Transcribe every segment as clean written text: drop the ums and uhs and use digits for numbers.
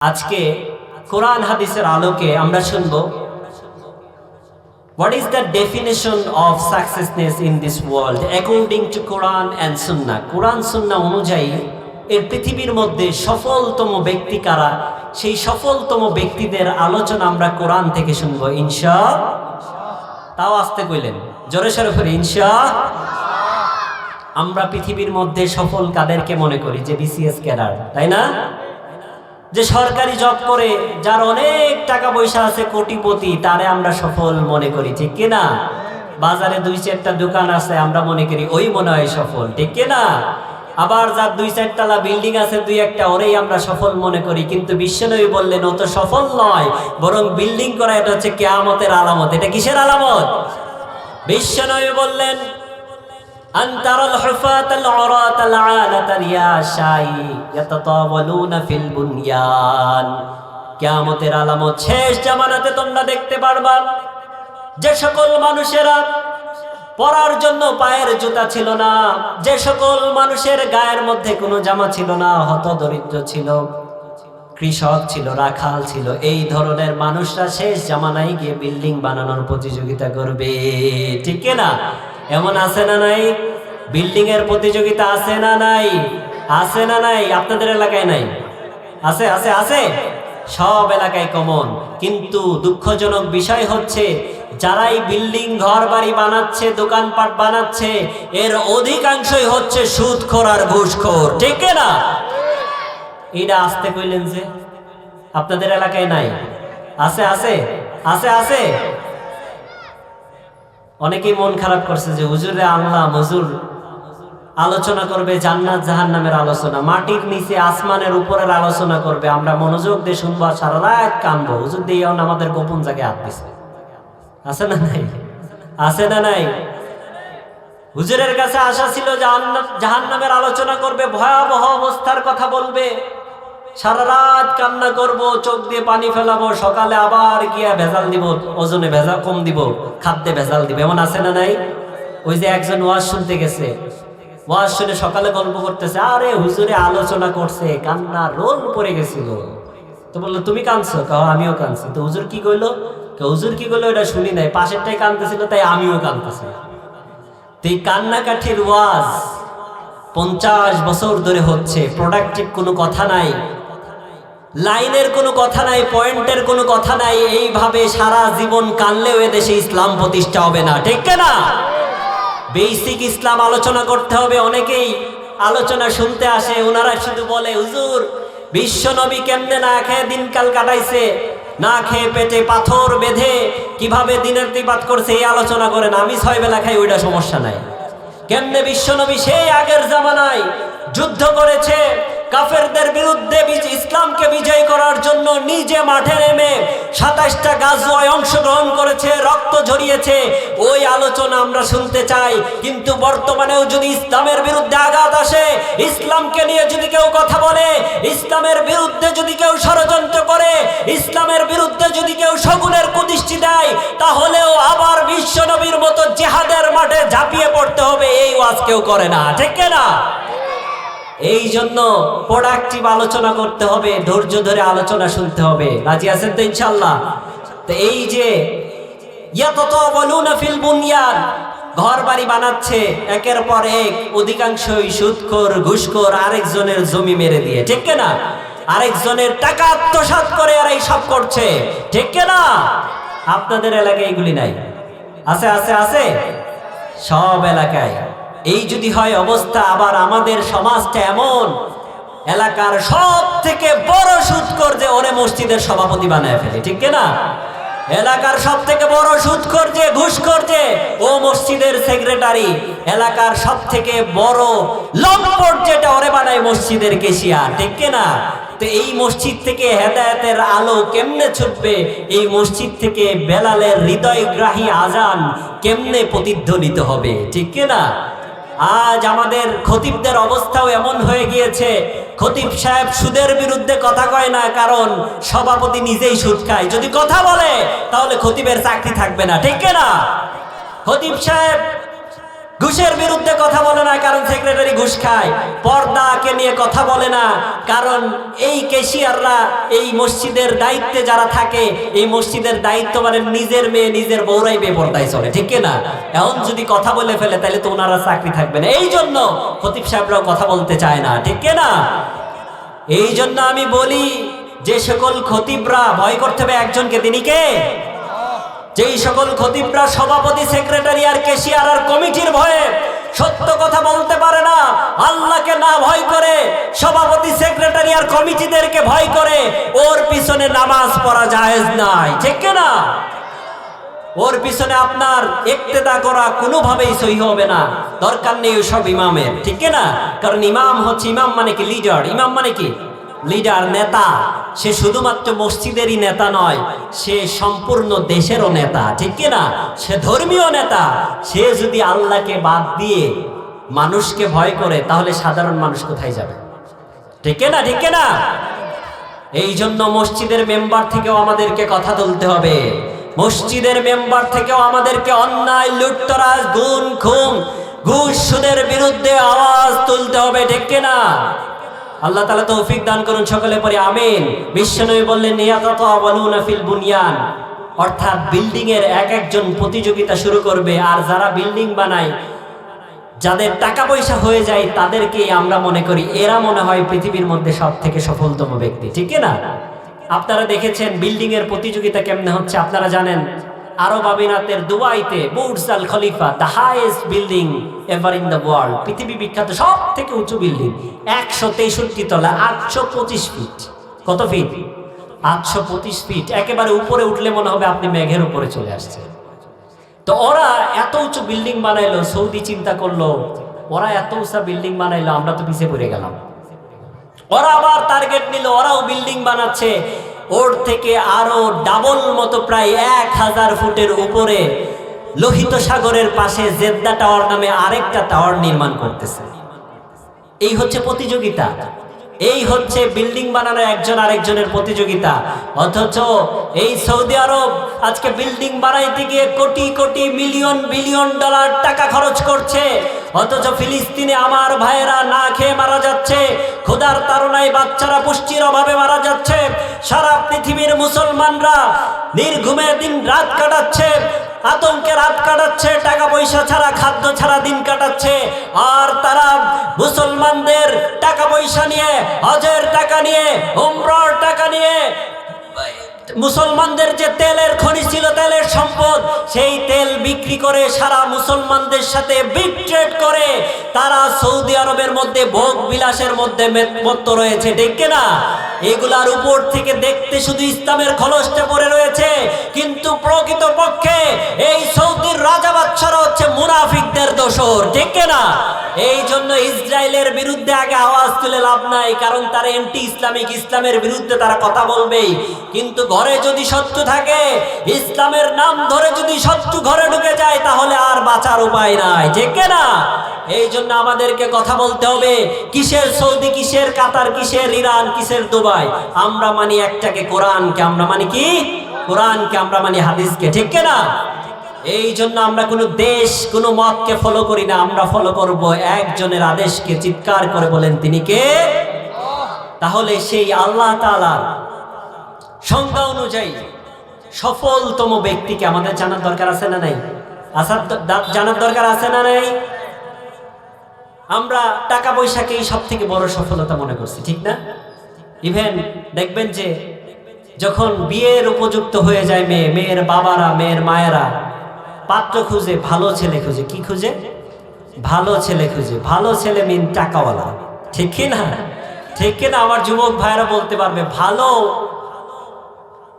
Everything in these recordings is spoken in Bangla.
আজকে কোরআন হাদিসের আলোকে আমরা শুনব what is the definition of successness in this world according to Quran and Sunnah কোরআন সুন্নাহ অনুযায়ী এই পৃথিবীর মধ্যে সফলতম ব্যক্তি কারা সেই সফলতম ব্যক্তিদের আলোচনা আমরা কোরআন থেকে শুনবো ইনশাআল্লাহ তাও আস্তে কইলেন জোরে সোরে করে ইনশাআল্লাহ আমরা পৃথিবীর মধ্যে সফল কাদেরকে মনে করি যে বিসিএস ক্যাডার তাই না যে সরকারি জব করে যার অনেক টাকা পয়সা আছে কোটিপতি তারে আমরা সফল মনে করি ঠিক কি না বাজারে দুই চারটা দোকান আছে আমরা মনে করি ওই মনে হয় সফল ঠিক কি না আবার যার দুই চারতলা বিল্ডিং আছে দুই একটা ওরেই আমরা সফল মনে করি কিন্তু বিশ্বনবী বললেন ও তো সফল নয় বরং বিল্ডিং করা এটা হচ্ছে কিয়ামতের আলামত এটা কিসের আলামত বিশ্বনবী বললেন আনতারাল হুফাতাল উরাতাল আলাতাল ইয়াশাই ইয়াতাতাওয়ালুনা ফিল বুনয়ান কিয়ামতের আলামত শেষ জামানাতে তোমরা দেখতে পারবা যে সকল মানুষেরা পরার জন্য পায়ের জুতা ছিল না যে সকল মানুষের গায়ের মধ্যে কোনো জামা ছিল না হতদরিদ্র ছিল কৃষক ছিল রাখাল ছিল এই ধরনের মানুষরা শেষ জামানায় গিয়ে বিল্ডিং বানানোর প্রতিযোগিতা করবে ঠিক না এমন আছে না নাই বিল্ডিং এর প্রতিযোগিতা আছে না নাই আছে না নাই আপনাদের এলাকায় নাই আছে আছে আছে সব এলাকায় কমন কিন্তু দুঃখজনক বিষয় হচ্ছে যারাই বিল্ডিং ঘর বাড়ি বানাচ্ছে দোকানপাট বানাচ্ছে এর অধিকাংশই হচ্ছে সুদখোর আর ঘুষখোর ঠিক না এটা আসতে কইলেন যে আপনাদের এলাকায় নাই আছে আছে আছে আছে অনেকেই মন খারাপ করছে যে হুজুরে আল্লাহ হুজুর আলোচনা করবে জান্নাত জাহান্নামের আলোচনা মাটির নিচে আসমানের উপরের আলোচনা করবে আমরা মনোযোগ দিয়ে শুনবো সারা রাত কানবো হুজুর দিয়ে আমাদের গোপন জায়গায় হাত দিছে আছে না নাই আছে না নাই হুজুরের কাছে আশা ছিল জাহান্নামের আলোচনা করবে ভয়াবহ অবস্থার কথা বলবে সারা রাত কান্না করব চোখ দিয়ে পানি ফেলাবো সকালে আবার গিয়া ভেজাল দিব ওজনে ভেজাল কম দিব খাদ্যে ভেজাল দিব এমন আছে না নাই ওই যে একজন ওয়াজ শুনতে গেছে ওয়াজ শুনে সকালে গল্প করতেছে আরে হুজুরে আলোচনা করছে কান্না রোল পড়ে গেছিল তো বললো তুমি কাঁদছো কাও আমিও কাঁদছি তো হুজুর কি কইলো হুজুর কি কইলো এটা শুনি নাই পাশেরটাই কাঁদতেছিল তাই আমিও কাঁদতেছি তো এই কান্নাকাঠির ওয়াজ 50 বছর ধরে হচ্ছে প্রোডাক্টিভ কোনো কথা নাই লাইনের কোনো কথা নাই পয়েন্টের কোনো কথা নাই এইভাবে সারা জীবন কানলেও এদেশে ইসলাম প্রতিষ্ঠা হবে না ঠিক না বেসিক ইসলাম আলোচনা করতে হবে অনেকেই আলোচনা শুনতে আসে ওনারা শুধু বলে হুজুর বিশ্বনবী কেমনে না খেয়ে দিনকাল কাটাইছে না খেয়ে পেটে পাথর বেঁধে কিভাবে দিনের তিবাত করছে এই আলোচনা করেন আমি 6 বেলা খাই ওইটা সমস্যা নাই কেমনে বিশ্বনবী সেই আগের জামানায় যুদ্ধ করেছে কাফেরদের বিরুদ্ধে ইসলামকে বিজয় করার জন্য নিজে মাঠে নেমে 27টা গাজওয়ায় অংশগ্রহণ করেছে রক্ত ঝরিয়েছে ওই আলোচনা আমরা শুনতে চাই কিন্তু বর্তমানেও যদি ইসলামের বিরুদ্ধে আঘাত আসে ইসলামকে নিয়ে যদি কেউ কথা বলে ইসলামের বিরুদ্ধে যদি কেউ ষড়যন্ত্র করে ইসলামের বিরুদ্ধে যদি কেউ শগুনের কুদৃষ্টি দেয় তাহলেও আবার বিশ্বনবীর মতো জিহাদের মাঠে ঝাঁপিয়ে পড়তে হবে এই ওয়াজ কেউ করে না ঠিক না এই জন্য প্রোডাক্টিভ আলোচনা করতে হবে ধৈর্য ধরে আলোচনা শুনতে হবে রাজি আছেন তো ইনশাআল্লাহ তো এই যে ইয়াতাতাওয়ালুনা ফিল বুনয়ান ঘর বাড়ি বানাচ্ছে একের পর এক অধিকাংশই সুদখোর ঘুষখোর আরেকজনের জমি মেরে দিয়ে ঠিক না আরেকজনের টাকা আত্মসাৎ করে আর এই সব করছে ঠিক না আপনাদের এলাকায় এগুলি নাই আছে আছে আছে সব এলাকায় এই যদি হয় অবস্থা আবার আমাদের সমাজটা এমন এলাকার সব থেকে বড় সুদখোর যে ওরে মসজিদের সভাপতি বানায় ফেলে ঠিক না এলাকার সব থেকে বড় সুদখোর যে ঘুষখোর যে ও মসজিদের সেক্রেটারি এলাকার সব থেকে বড় লম্পট যেটা ওরে বানায় মসজিদের কেশিয়ার ঠিক না তো এই মসজিদ থেকে হেদায়েতের আলো কেমনে ছুটবে এই মসজিদ থেকে বেলালের হৃদয়গ্রাহী আজান কেমনে প্রতিধ্বনিত হবে ঠিক না আজ আমাদের খতিবদের অবস্থাও এমন হয়ে গিয়েছে খতিব সাহেব সুদের বিরুদ্ধে কথা কয় না কারণ সভাপতি নিজেই সুদ খায় যদি কথা বলে তাহলে খতিবের চাকরি থাকবে না ঠিক না খতিব সাহেব ঘুষের বিরুদ্ধে কথা বলে না, কারণ সেক্রেটারি ঘুষ খায়। পর্দাকে নিয়ে কথা বলে না, কারণ এই ক্যাশিয়াররা এই মসজিদের দায়িত্বে যারা থাকে, এই মসজিদের দায়িত্ব মানে নিজের মেয়ে নিজের বউরাই বেপর্দায় চলে, ঠিক না? এখন যদি কথা বলে ফেলে তাহলে তো ওনারা চাকরি থাকবে না। এই জন্য খতিব সাহেবরাও কথা বলতে চায় না, ঠিক না? এই জন্য আমি বলি, যে সকল খতিবরা ভয় করতে হবে একজনকে, তিনি কে? যেই সকল খতিবরা সভাপতি, সেক্রেটারি আর ক্যাশিয়ার আর কমিটির ভয়ে সত্য কথা বলতে পারে না, আল্লাহকে না ভয় করে, সভাপতি সেক্রেটারি আর কমিটিদেরকে ভয় করে, ওর পিছনে নামাজ পড়া জায়েজ নাই, ঠিক না? ওর পিছনে আপনার ইক্তেদা করা কোনোভাবেই সহি হবে না, দরকার নেই ওসব ইমামের, ঠিক না? কারণ ইমাম হচ্ছে, ইমাম মানে কি লিডার, ইমাম মানে কি লিডার, নেতা। সে শুধুমাত্র মসজিদেরই নেতা নয়, সে সম্পূর্ণ দেশেরও নেতা, ঠিক না? সে ধর্মীয় নেতা। সে যদি আল্লাহকে বাদ দিয়ে মানুষকে ভয় করে, তাহলে সাধারণ মানুষ কোথায় যাবে, ঠিক না? ঠিক না? এই জন্য মসজিদের মেম্বার থেকেও আমাদেরকে কথা তুলতে হবে। মসজিদের মেম্বার থেকেও আমাদেরকে অন্যায়, লুটতরাজ, গুণ, খুন, ঘুষ, সুদের বিরুদ্ধে আওয়াজ তুলতে হবে, ঠিক না? আল্লাহ তাআলা তৌফিক দান করুন, সকলে পড়ি আমিন। বিশ্বনবী বললেন, ইয়াতাতাওয়ালুনা ফিল বুনিয়ান, অর্থাৎ বিল্ডিং এর এক একজন প্রতিযোগিতা শুরু করবে, আর যারা বিল্ডিং বানায়, যাদের টাকা পয়সা হয়ে যায়, তাদেরকে আমরা মনে করি এরা মনে হয় পৃথিবীর মধ্যে সব থেকে সফলতম ব্যক্তি, ঠিক না? আপনারা দেখেছেন বিল্ডিং এর প্রতিযোগিতা কেমনে হচ্ছে, আপনারা জানেন আরব আমিরাতের দুবাইতে Burj Al Khalifa, the highest building ever in the world, পৃথিবী বিখ্যাত সব থেকে উঁচু বিল্ডিং, 163 তলা, 825 ফিট। কত ফিট? 825 ফিট। একেবারে উপরে উঠলে মনে হবে আপনি মেঘের উপরে চলে আসছে। তো ওরা এত উঁচু বিল্ডিং বানাইলো, সৌদি চিন্তা করলো ওরা এত উঁচা বিল্ডিং বানাইলো, আমরা তো পিছিয়ে পড়ে গেলাম। ওরা আবার টার্গেট নিল, ওরাও বিল্ডিং বানাচ্ছে, ওর থেকে আরো ডাবল মতো, প্রায় 1000 ফুটের উপরে লোহিত সাগরের পাশে জেদ্দা টাওয়ার নামে আরেকটা টাওয়ার নির্মাণ করতেছে। এই হচ্ছে প্রতিযোগিতা, এই হচ্ছে বিল্ডিং বানানো একজন আরেকজনের প্রতিযোগিতা। অথচ এই সৌদি আরব আজকে বিল্ডিং বানাইতে গিয়ে crore crore, million billion dollar টাকা খরচ করছে, অথচ ফিলিস্তিনে আমার ভাইয়েরা না খেয়ে মারা যাচ্ছে, ক্ষুধার তাড়নায় বাচ্চারা পুষ্টির অভাবে মারা যাচ্ছে, সারা পৃথিবীর মুসলমানরা নির্ঘুমে দিন রাত কাটাচ্ছে, আতঙ্কে রাত কাটাচ্ছে, টাকা পয়সা ছাড়া, খাদ্য ছাড়া দিন কাটাচ্ছে। আর তারা মুসলমানদের টাকা পয়সা নিয়ে, হজের টাকা নিয়ে, উমরার টাকা নিয়ে, মুসলমানদের যে তেলের খনি ছিল, তেলের সম্পদ, সেই তেল বিক্রি করে সারা মুসলমানদের সাথে বিট্রেড করে তারা সৌদি আরবের মধ্যে ভোগ বিলাসের মধ্যে মত্ত রয়েছে, ঠিক না? এগুলার উপর থেকে দেখতে শুধু ইসলামের খলসটা পড়ে রয়েছে, কিন্তু প্রকৃত পক্ষে এই সৌদির রাজা বাদশারা হচ্ছে মুনাফিকদের দোসর, ঠিক না? এই জন্য ইসরায়েলের বিরুদ্ধে আগে আওয়াজ তুলে লাভ নাই, কারণ তারা এন্টি ইসলামিক, ইসলামের বিরুদ্ধে তারা কথা বলবেই। কিন্তু ঘরে যদি শত্রু থাকে, ইসলামের নাম ধরে যদি শত্রু ঘরে ঢুকে যায়, তাহলে আর বাঁচার উপায় নাই, ঠিক না? এই জন্য আমাদেরকে কথা বলতে হবে, কিসের সৌদি, কিসের কাতার, কিসের ইরান, কিসের দুবাই, আমরা মানি একটাকে, কোরআনকে। আমরা মানি কি? কোরআনকে। আমরা মানি হাদিসকে, ঠিক না? এই জন্য আমরা কোনো দেশ, কোনো মতকে ফলো করি না, আমরা ফলো করব একজনের আদেশকে। চিৎকার করে বলেন, তিনি কে? তাহলে সেই আল্লাহ তাআলার সংজ্ঞা অনুযায়ী সফলতম ব্যক্তিকে আমাদের জানার দরকার আছে না নাই? জানার দরকার আছে না নাই? আমরা টাকা পয়সাকেই সব থেকে বড় সফলতা মনে করছি, ঠিক না? ইভেন দেখবেন যে যখন বিয়ের উপযুক্ত হয়ে যায় মেয়ে, মেয়ের বাবারা, মেয়ের মায়েরা পাত্র খুঁজে, ভালো ছেলে খুঁজে। কি খুঁজে? ভালো ছেলে খুঁজে। ভালো ছেলে মিন টাকাওয়ালা, ঠিক না? ঠিক না? আমার যুবক ভাইরা বলতে পারবে, ভালো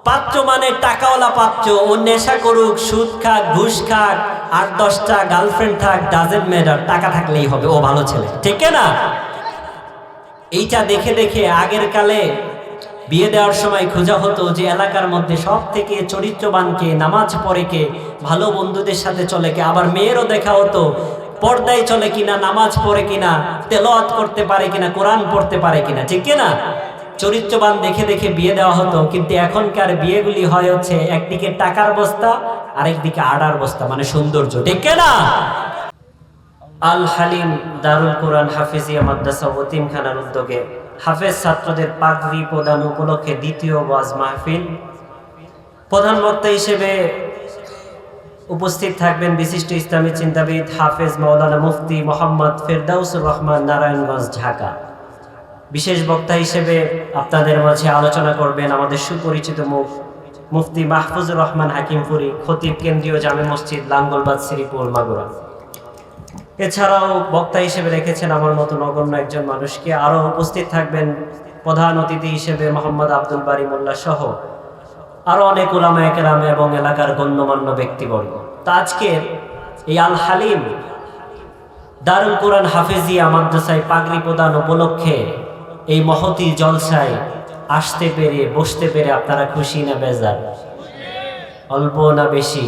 পাত্র মানে টাকাওয়ালা পাত্র। ও নেশা করুক, সুদ খাক, ঘুষ খাক, 8-10টা গার্লফ্রেন্ড থাক, ডাজেন্ট ম্যাটার, টাকা থাকলেই হবে, ও ভালো ছেলে, ঠিক না? এইটা দেখে দেখে আগের কালে বিয়ে দেওয়ার সময় খোঁজা হতো যে এলাকার মধ্যে সব থেকে চরিত্রবান কে, নামাজ পড়ে কে, ভালো বন্ধুদের সাথে চলে কে। আবার মেয়েরও দেখা হতো পর্দায় চলে কিনা, নামাজ পড়ে কিনা, তেলাওয়াত করতে পারে কিনা, কোরআন পড়তে পারে কিনা, ঠিক না? চরিত্রবান দেখে দেখে বিয়ে দেওয়া হতো। কিন্তু এখনকার বিয়েগুলি হয় হচ্ছে একদিকে টাকার বস্তা, আরেকদিকে আড়ার বস্তা, মানে সৌন্দর্য, ঠিক না? আল হালিম দারুল কোরআন হাফিজিয়া মাদ্রাসা ও এতিমখানার উদ্যোগে হাফেজ ছাত্রদের পাগড়ি প্রদান উপলক্ষে দ্বিতীয় ওয়াজ মাহফিল। প্রধান বক্তা হিসেবে উপস্থিত থাকবেন বিশিষ্ট ইসলামী চিন্তাবিদ হাফেজ মাওলানা মুফতি মোহাম্মদ ফেরদাউসুর রহমান, নারায়ণগঞ্জ, ঢাকা। বিশেষ বক্তা হিসেবে আপনাদের মাঝে আলোচনা করবেন আমাদের সুপরিচিত মুখ মুফতি মাহফুজুর রহমান হাকিমপুরি, খতিব কেন্দ্রীয় জামে মসজিদ, লাঙ্গলবাদ, শ্রীপুর, মাগুরা। এছাড়াও বক্তা হিসেবে রেখেছেন আমার মতো নগণ্য একজন মানুষকে। আরও উপস্থিত থাকবেন প্রধান অতিথি হিসেবে মোহাম্মদ আব্দুল বারী মোল্লা সহ আরও অনেক উলামায়ে কেরাম এবং এলাকার গণ্যমান্য ব্যক্তিবর্গ। তা আজকের এই আল হালিম দারুল কোরআন হাফেজিয়া মাদ্রাসায় পাগড়ি প্রদান উপলক্ষে এই মহতি জলসায় আসতে পেরে, বসতে পেরে আপনারা খুশি না বেজার? অল্প না বেশি?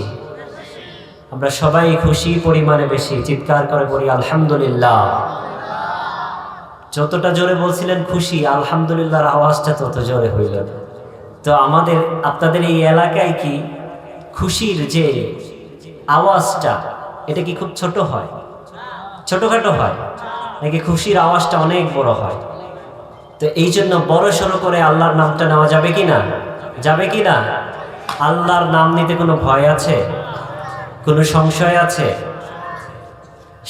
আমরা সবাই খুশি পরিমাণে বেশি। চিৎকার করে বলি আলহামদুলিল্লাহ। যতটা জোরে বলছিলেন খুশি, আলহামদুলিল্লাহর আওয়াজটা তত জোরে হইল না। তো আমাদের আপনাদের এই এলাকায় কি খুশির যে আওয়াজটা, এটা কি খুব ছোট হয়, ছোটখাটো হয়, নাকি খুশির আওয়াজটা অনেক বড় হয়? তো এই জন্য বড় সড়ো করে আল্লাহর নামটা নেওয়া যাবে কি না? যাবে কি না? আল্লাহর নাম নিতে কোনো ভয় আছে? কোনো সংশয় আছে?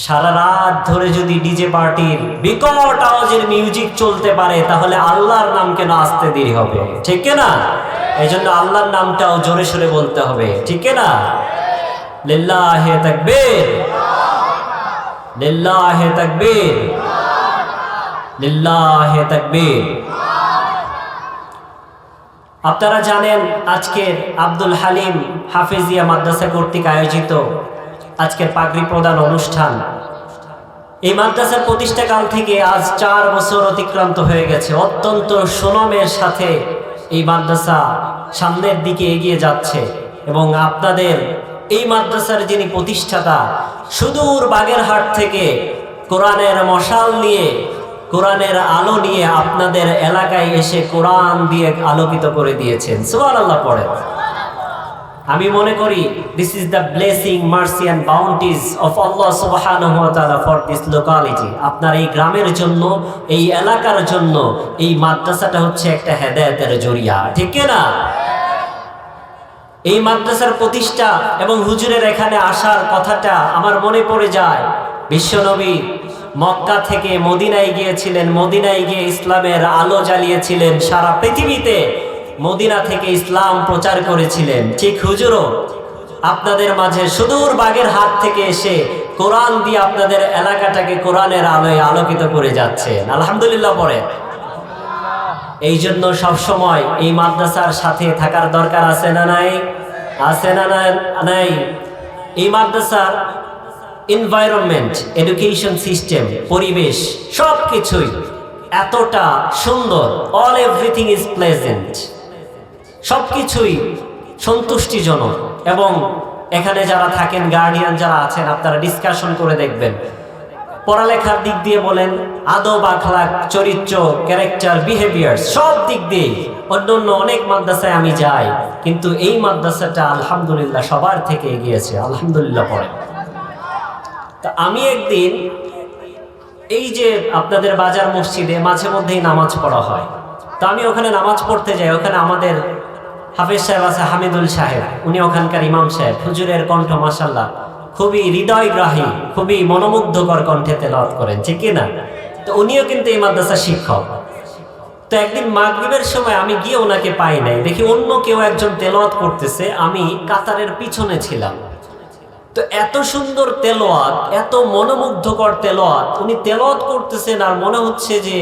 সারা রাত ধরে যদি ডিজে পার্টির বিকট আওয়াজের মিউজিক চলতে পারে, তাহলে আল্লাহর নাম কেন আসতে দেরি হবে? ঠিক না? এই জন্য আল্লাহর নামটাও জোরে সোরে বলতে হবে, ঠিক না? লিল্লাহে তাকবীর, লিল্লাহে তাকবীর, লিল্লাহে তাকবীর। আপনারা জানেন আজকের আব্দুল হালিম হাফেজিয়া মাদ্রাসা কর্তৃক আয়োজিত আজকের পাগড়ি প্রদান অনুষ্ঠান, এই মাদ্রাসার প্রতিষ্ঠাকাল থেকে আজ 4 বছর অতিক্রান্ত হয়ে গেছে। অত্যন্ত সুনামের সাথে এই মাদ্রাসা সামনের দিকে এগিয়ে যাচ্ছে এবং আপনাদের এই মাদ্রাসার যিনি প্রতিষ্ঠাতা, সুদূর বাগেরহাট থেকে কোরআনের মশাল নিয়ে, কোরআনের আলো নিয়ে আপনাদের এলাকায় এসে কোরআন দিয়ে আলোকিত করে দিয়েছেন। সুবহানাল্লাহ পড়ে। আমি মনে করি this is the blessing, mercy and bounties of Allah সুবহানাহু ওয়া তাআলা ফর দিস লোকালিটি। আপনার এই গ্রামের জন্য, এই এলাকার জন্য এই মাদ্রাসাটা হচ্ছে একটা হেদায়েতের জরিয়া, ঠিক না? এই মাদ্রাসার প্রতিষ্ঠা এবং হুজুরের এখানে আসার কথাটা আমার মনে পড়ে যায়। বিশ্বনবী মক্কা থেকে মদিনায় গিয়েছিলেন, মদিনায় গিয়ে ইসলামের আলো জ্বালিয়েছিলেন, সারা পৃথিবীতে মদিনা থেকে ইসলাম প্রচার করেছিলেন। ঠিক হুজুরও আপনাদের মাঝে সুদূর বাগেরহাট থেকে এসে কোরআন দিয়ে আপনাদের এলাকাটাকে কোরআনের আলোয় আলোকিত করে যাচ্ছেন। আলহামদুলিল্লাহ পড়ে। এই জন্য সবসময় এই মাদ্রাসার সাথে থাকার দরকার আছে না নাই? আছে না নাই? এই মাদ্রাসার এনভায়রনমেন্ট, এডুকেশন সিস্টেম, পরিবেশ সব কিছুই এতটা সুন্দর, অল এভরিথিং ইজ প্লেজেন্ট, সব কিছুই সন্তুষ্টিজনক। এবং এখানে যারা থাকেন, গার্ডিয়ান যারা আছেন, আপনারা ডিসকাশন করে দেখবেন, পড়ালেখার দিক দিয়ে বলেন, আদব আখলাক, চরিত্র, ক্যারেক্টার, বিহেভিয়ার, সব দিক দিয়ে অন্য অনেক মাদ্রাসায় আমি যাই, কিন্তু এই মাদ্রাসাটা আলহামদুলিল্লাহ সবার থেকে এগিয়েছে। আলহামদুলিল্লাহ পড়ে। তা আমি একদিন এই যে আপনাদের বাজার মসজিদে মাঝে মধ্যেই নামাজ পড়া হয়, তো আমি ওখানে নামাজ পড়তে যাই। ওখানে আমাদের হাফেজ সাহেব আছে, হামিদুল সাহেব, উনি ওখানকার ইমাম সাহেব। হুজুরের কণ্ঠ মাশাআল্লাহ খুবই হৃদয়গ্রাহী, খুবই মনোমুগ্ধকর কণ্ঠে তেলাওয়াত করেন, ঠিক না? তো উনিও কিন্তু এই মাদ্রাসার শিক্ষক। তো একদিন মাগরিবের সময় আমি গিয়ে ওনাকে পাই নাই, দেখি অন্য কেউ একজন তেলাওয়াত করতেছে, আমি কাতারের পিছনে ছিলাম। তো এত সুন্দর তেলাওয়াত, এত মনোমুগ্ধকর তেলাওয়াত, উনি তেলাওয়াত করতেছেন আর মনে হচ্ছে যে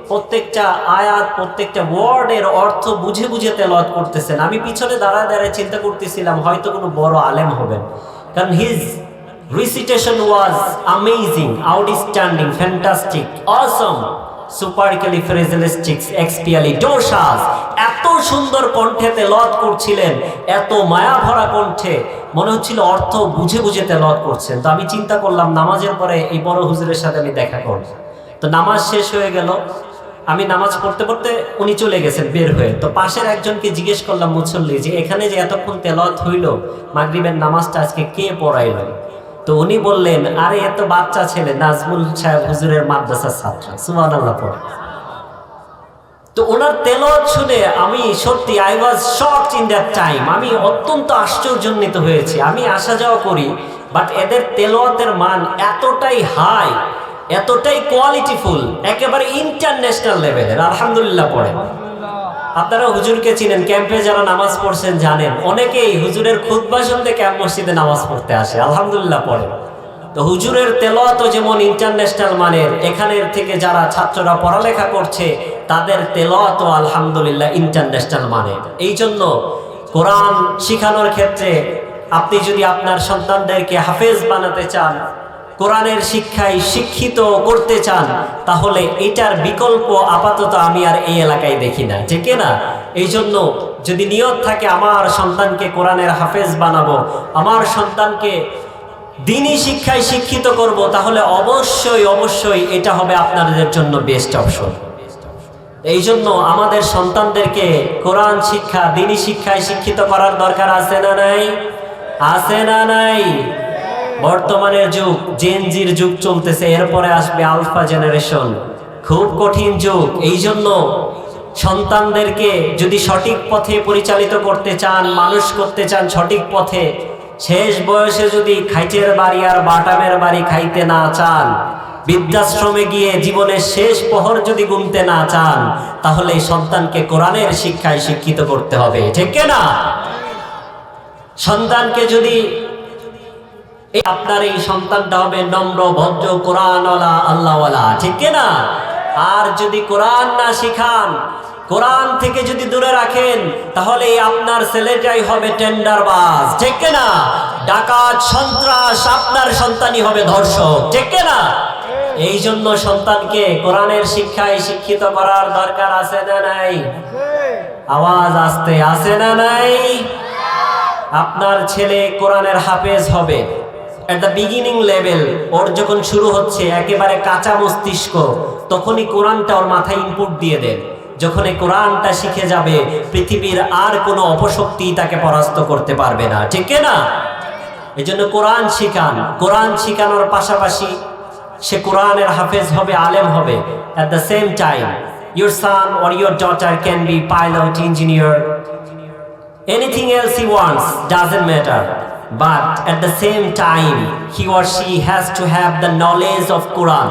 প্রত্যেকটা আয়াত, প্রত্যেকটা ওয়ার্ডের অর্থ বুঝে বুঝে তেলাওয়াত করতেছেন। আমি পিছনে দাঁড়ায় দাঁড়ায় চিন্তা করতেছিলাম হয়তো কোনো বড় আলেম হবেন, কারণ his recitation was amazing, outstanding, fantastic, awesome, supercalifragilisticexpialidocious. এত সুন্দর কণ্ঠে তেলাওয়াত করছিলেন, এত মায়া ভরা কণ্ঠে, মনে হচ্ছিল অর্থ বুঝে বুঝে তেলাওয়াত করছেন। তো আমি চিন্তা করলাম নামাজের পরে এই বড় হুজুরের সাথে আমি দেখা করব। তো নামাজ শেষ হয়ে গেল, আমি নামাজ পড়তে পড়তে উনি চলে গেছেন বের হয়ে। তো পাশের একজনকে জিজ্ঞেস করলাম, মুসল্লি, যে এখানে যে এতক্ষণ তেলাওয়াত হইল, মাগরিবের নামাজটা আজকে কে পড়াইল? তো উনি বললেন, আরে এত বাচ্চা ছেলে, নাজমুল সাহেব হুজুরের মাদ্রাসার ছাত্র, সুবহানাল্লাহ পড়ে। তো ওনার তেলাওয়াত শুনে আমি সত্যি I was shocked in that time. আমি অত্যন্ত আশ্চর্যান্বিত হয়েছি। আমি আসা যাওয়া করি, বাট এদের তেলাওয়াতের মান এতটাই হাই, এতটাই কোয়ালিটিফুল, একেবারে ইন্টারন্যাশনাল লেভেলের। আলহামদুলিল্লাহ পড়ে। আপনারা হুজুরকে চিনেন, ক্যাম্পে যারা নামাজ পড়ছেন জানেন, অনেকেই হুজুরের খুতবা শুনতে ক্যাম্প মসজিদে নামাজ পড়তে আসে। আলহামদুলিল্লাহ পড়ে। তো হুজুরের তেলাওয়াতও যেমন ইন্টারন্যাশনাল মানের, এখানের থেকে যারা ছাত্ররা পড়ালেখা করছে তাদের তেলাওয়াতও আলহামদুলিল্লাহ ইন্টারন্যাশনাল মানের। এই জন্য কোরআন শিখানোর ক্ষেত্রে আপনি যদি আপনার সন্তানদেরকে হাফেজ বানাতে চান, কোরআনের শিক্ষায় শিক্ষিত করতে চান, তাহলে এটার বিকল্প আপাতত আমি আর এই এলাকায় দেখি না, ঠিক না? এই জন্য যদি নিয়ত থাকে আমার সন্তানকে কোরআনের হাফেজ বানাবো, আমার সন্তানকে দ্বীনি শিক্ষায় শিক্ষিত করব, তাহলে অবশ্যই অবশ্যই এটা হবে আপনাদের জন্য বেস্ট অপশন। এই জন্য আমাদের সন্তানদেরকে কোরআন শিক্ষা, দ্বীনি শিক্ষায় শিক্ষিত করার দরকার আছে না নাই? আছে না নাই? বর্তমানের যুগ জেনজির যুগ চলতেছে, এরপরে আসবে আলফা জেনারেশন, খুব কঠিন যুগ। এই জন্য সন্তানদেরকে যদি সঠিক পথে পরিচালিত করতে চান, মানুষ করতে চান সঠিক পথে, শেষ বয়সে যদি খাইটের বাড়ি আর বাটামের বাড়ি খাইতে না চান, বৃদ্ধাশ্রমে গিয়ে জীবনের শেষ প্রহর যদি গুনতে না চান, তাহলে এই সন্তানকে কোরআনের শিক্ষায় শিক্ষিত করতে হবে, ঠিক না? সন্তানকে যদি আপনার এই সন্তানটা হবে নম্র, ভদ্র, কোরআনওয়ালা, আল্লাহওয়ালা, ঠিক না? আর যদি কোরআন না শিখান, কোরআন থেকে যদি দূরে রাখেন, তাহলে আপনার ছেলেটাই হবে টেন্ডারবাজ, ঠিক না? ডাকাত, সন্ত্রাস, আপনার সন্তানই হবে ধর্ষক, ঠিক না? এই জন্য সন্তানকে কোরআনের শিক্ষায় শিক্ষিত করার দরকার আছে না নাই? আওয়াজ আসতে, আছে না নাই? আপনার ছেলে কোরআনের হাফেজ হবে এট দ্য বিগিনিং লেভেল। ওর যখন শুরু হচ্ছে একেবারে কাঁচা মস্তিষ্ক, তখনই কোরআনটা ওর মাথায় ইনপুট দিয়ে দেন। যখন এই কোরআনটা শিখে যাবে, পৃথিবীর আর কোনো অপশক্তি তাকে পরাস্ত করতে পারবে না, ঠিক না? এই জন্য কোরআন শিখান। কোরআন শিখানোর পাশাপাশি সে কোরআনের হাফেজ হবে, আলেম হবে। At the same time your son or your daughter can be pilot, engineer, anything else he wants, doesn't matter. But at the same time, he or she has to have the knowledge of Quran.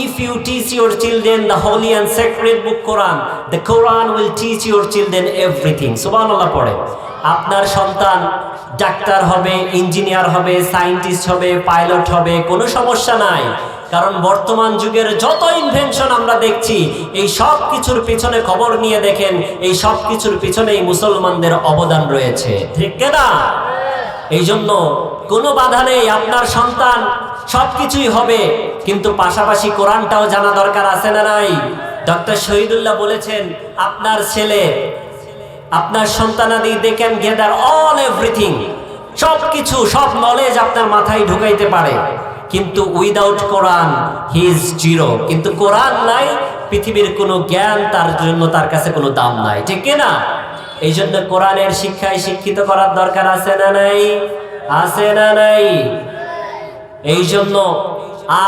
If you teach your children the holy and sacred book Quran, the Quran will teach your children everything. Subhanallah পড়ে। আপনার সন্তান ডাক্তার হবে, ইঞ্জিনিয়ার হবে, সায়েন্টিস্ট হবে, পাইলট হবে, কোনো সমস্যা নাই। কারণ বর্তমান যুগের যত ইনভেনশন আমরা দেখছি, এই সব কিছুর পিছনে খবর নিয়ে দেখেন, এই সব কিছুর পিছনেই মুসলমানদের অবদান রয়েছে, ঠিক না? এই জন্য কোনো বাধা নেই, আপনার সন্তান সবকিছুই হবে, কিন্তু পাশাপাশি কোরআনটাও জানা দরকার আছে না নাই? ডক্টর শহীদুল্লাহ বলেছেন, আপনার ছেলে, আপনার সন্তানাদি they can gather all everything, সবকিছু, সব নলেজ আপনার মাথায় ঢুকাইতে পারে, কিন্তু without Quran he is zero. কিন্তু কোরআন নাই, পৃথিবীর কোনো জ্ঞান তার জন্য তার কাছে কোনো দাম নাই, ঠিক না? এই জন্য কোরআনের শিক্ষায় শিক্ষিত করার দরকার আছে না নাই? আছে না নাই? এই জন্য